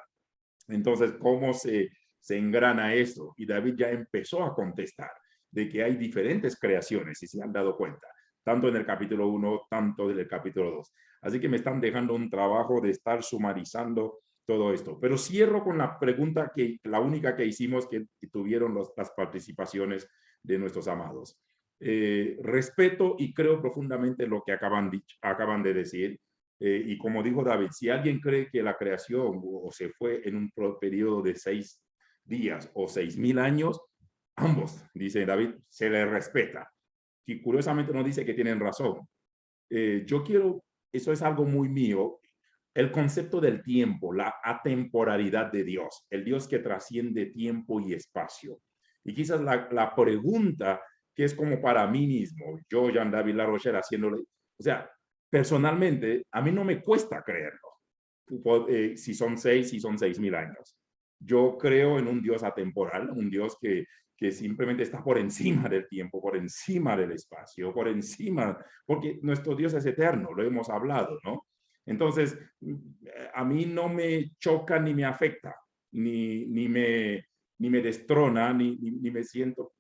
Entonces, ¿cómo se engrana eso? Y David ya empezó a contestar de que hay diferentes creaciones, si se han dado cuenta, tanto en el capítulo 1, tanto en el capítulo 2. Así que me están dejando un trabajo de estar sumarizando todo esto. Pero cierro con la pregunta la única que hicimos que tuvieron las participaciones de nuestros amados. Respeto y creo profundamente lo que acaban de decir. Y como dijo David, si alguien cree que la creación o se fue en un periodo de 6 días o 6,000 años, ambos, dice David, se le respeta. Y curiosamente no dice que tienen razón. Yo quiero, eso es algo muy mío, el concepto del tiempo, la atemporalidad de Dios, el Dios que trasciende tiempo y espacio. Y quizás la pregunta que es como para mí mismo, yo, Jean David Larochelle, haciéndole, o sea, personalmente, a mí no me cuesta creerlo, si son 6, si son 6,000 años. Yo creo en un Dios atemporal, un Dios que simplemente está por encima del tiempo, por encima del espacio, por encima, porque nuestro Dios es eterno, lo hemos hablado, ¿no? Entonces, a mí no me choca ni me afecta, ni me destrona, ni me siento,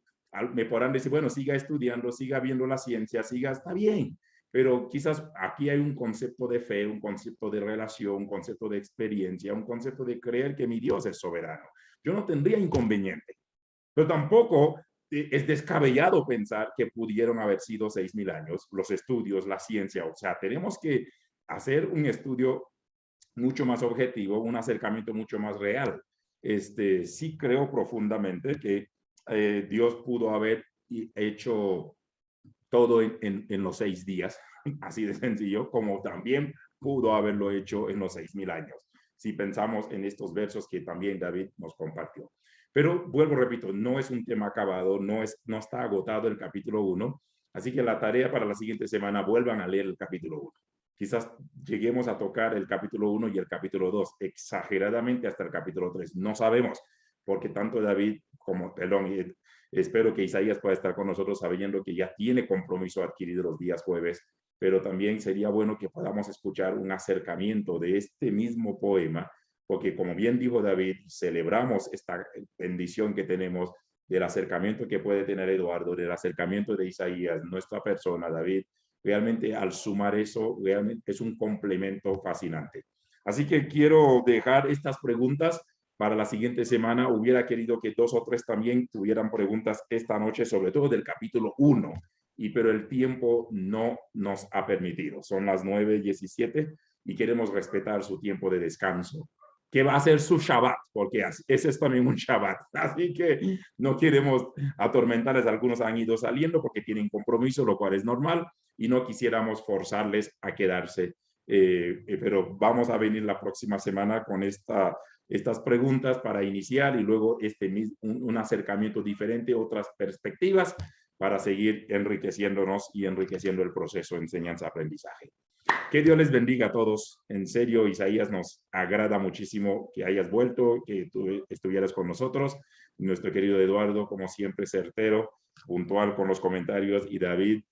me podrán decir, bueno, siga estudiando, siga viendo la ciencia, siga, está bien, pero quizás aquí hay un concepto de fe, un concepto de relación, un concepto de experiencia, un concepto de creer que mi Dios es soberano. Yo no tendría inconveniente, pero tampoco es descabellado pensar que pudieron haber sido 6,000 años, los estudios, la ciencia. O sea, tenemos que hacer un estudio mucho más objetivo, un acercamiento mucho más real. Sí creo profundamente que Dios pudo haber hecho todo en los 6 días, así de sencillo, como también pudo haberlo hecho en los 6,000 años, si pensamos en estos versos que también David nos compartió. Pero vuelvo, repito, no es un tema acabado, no está agotado el capítulo 1, así que la tarea para la siguiente semana, vuelvan a leer el capítulo 1. Quizás lleguemos a tocar el capítulo 1 y el capítulo 2, exageradamente hasta el capítulo 3. No sabemos, porque tanto David como, perdón, espero que Isaías pueda estar con nosotros sabiendo que ya tiene compromiso adquirido los días jueves, pero también sería bueno que podamos escuchar un acercamiento de este mismo poema, porque como bien dijo David, celebramos esta bendición que tenemos del acercamiento que puede tener Eduardo, del acercamiento de Isaías, nuestra persona, David. Realmente al sumar eso, realmente es un complemento fascinante. Así que quiero dejar estas preguntas para la siguiente semana. Hubiera querido que 2 o 3 también tuvieran preguntas esta noche, sobre todo del capítulo 1, pero el tiempo no nos ha permitido. Son las 9:17 y queremos respetar su tiempo de descanso, que va a ser su Shabbat, porque ese es también un Shabbat. Así que no queremos atormentarles. Algunos han ido saliendo porque tienen compromiso, lo cual es normal, y no quisiéramos forzarles a quedarse. Pero vamos a venir la próxima semana con estas preguntas para iniciar y luego un acercamiento diferente, otras perspectivas para seguir enriqueciéndonos y enriqueciendo el proceso de enseñanza-aprendizaje. Que Dios les bendiga a todos. En serio, Isaías, nos agrada muchísimo que hayas vuelto, que tú estuvieras con nosotros. Nuestro querido Eduardo, como siempre, certero, puntual con los comentarios, y David,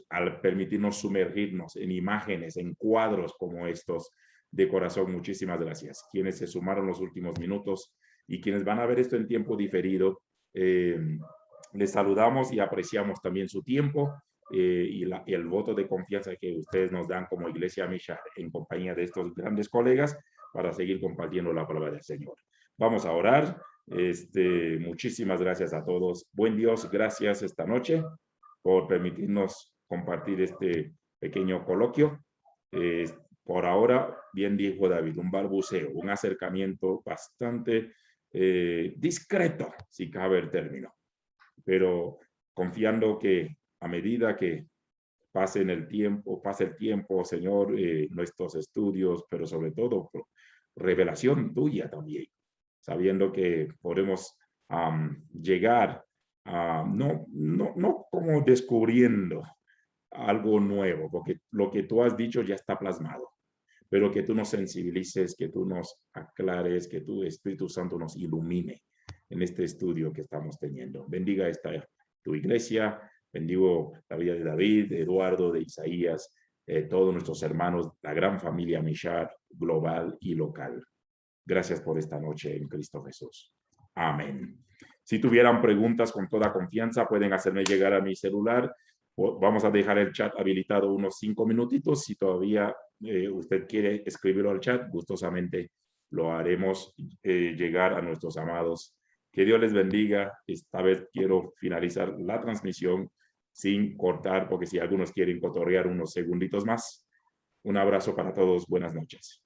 al permitirnos sumergirnos en imágenes, en cuadros como estos, de corazón, muchísimas gracias. Quienes se sumaron los últimos minutos y quienes van a ver esto en tiempo diferido, les saludamos y apreciamos también su tiempo y el voto de confianza que ustedes nos dan como Iglesia Mishar en compañía de estos grandes colegas para seguir compartiendo la palabra del Señor. Vamos a orar. Muchísimas gracias a todos. Buen Dios, gracias esta noche por permitirnos compartir este pequeño coloquio. Por ahora, bien dijo David, un balbuceo, un acercamiento bastante discreto, si cabe el término, pero confiando que a medida que pase el tiempo, Señor, nuestros estudios, pero sobre todo revelación tuya también, sabiendo que podemos llegar a, no como descubriendo algo nuevo, porque lo que tú has dicho ya está plasmado, pero que tú nos sensibilices, que tú nos aclares, que tu Espíritu Santo nos ilumine en este estudio que estamos teniendo. Bendiga tu iglesia, bendigo la vida de David, de Eduardo, de Isaías, todos nuestros hermanos, la gran familia Mishar, global y local. Gracias por esta noche en Cristo Jesús. Amén. Si tuvieran preguntas, con toda confianza, pueden hacerme llegar a mi celular. Vamos a dejar el chat habilitado unos 5 minutitos. Si todavía usted quiere escribirlo al chat, gustosamente lo haremos llegar a nuestros amados. Que Dios les bendiga. Esta vez quiero finalizar la transmisión sin cortar, porque si algunos quieren cotorrear unos segunditos más. Un abrazo para todos. Buenas noches.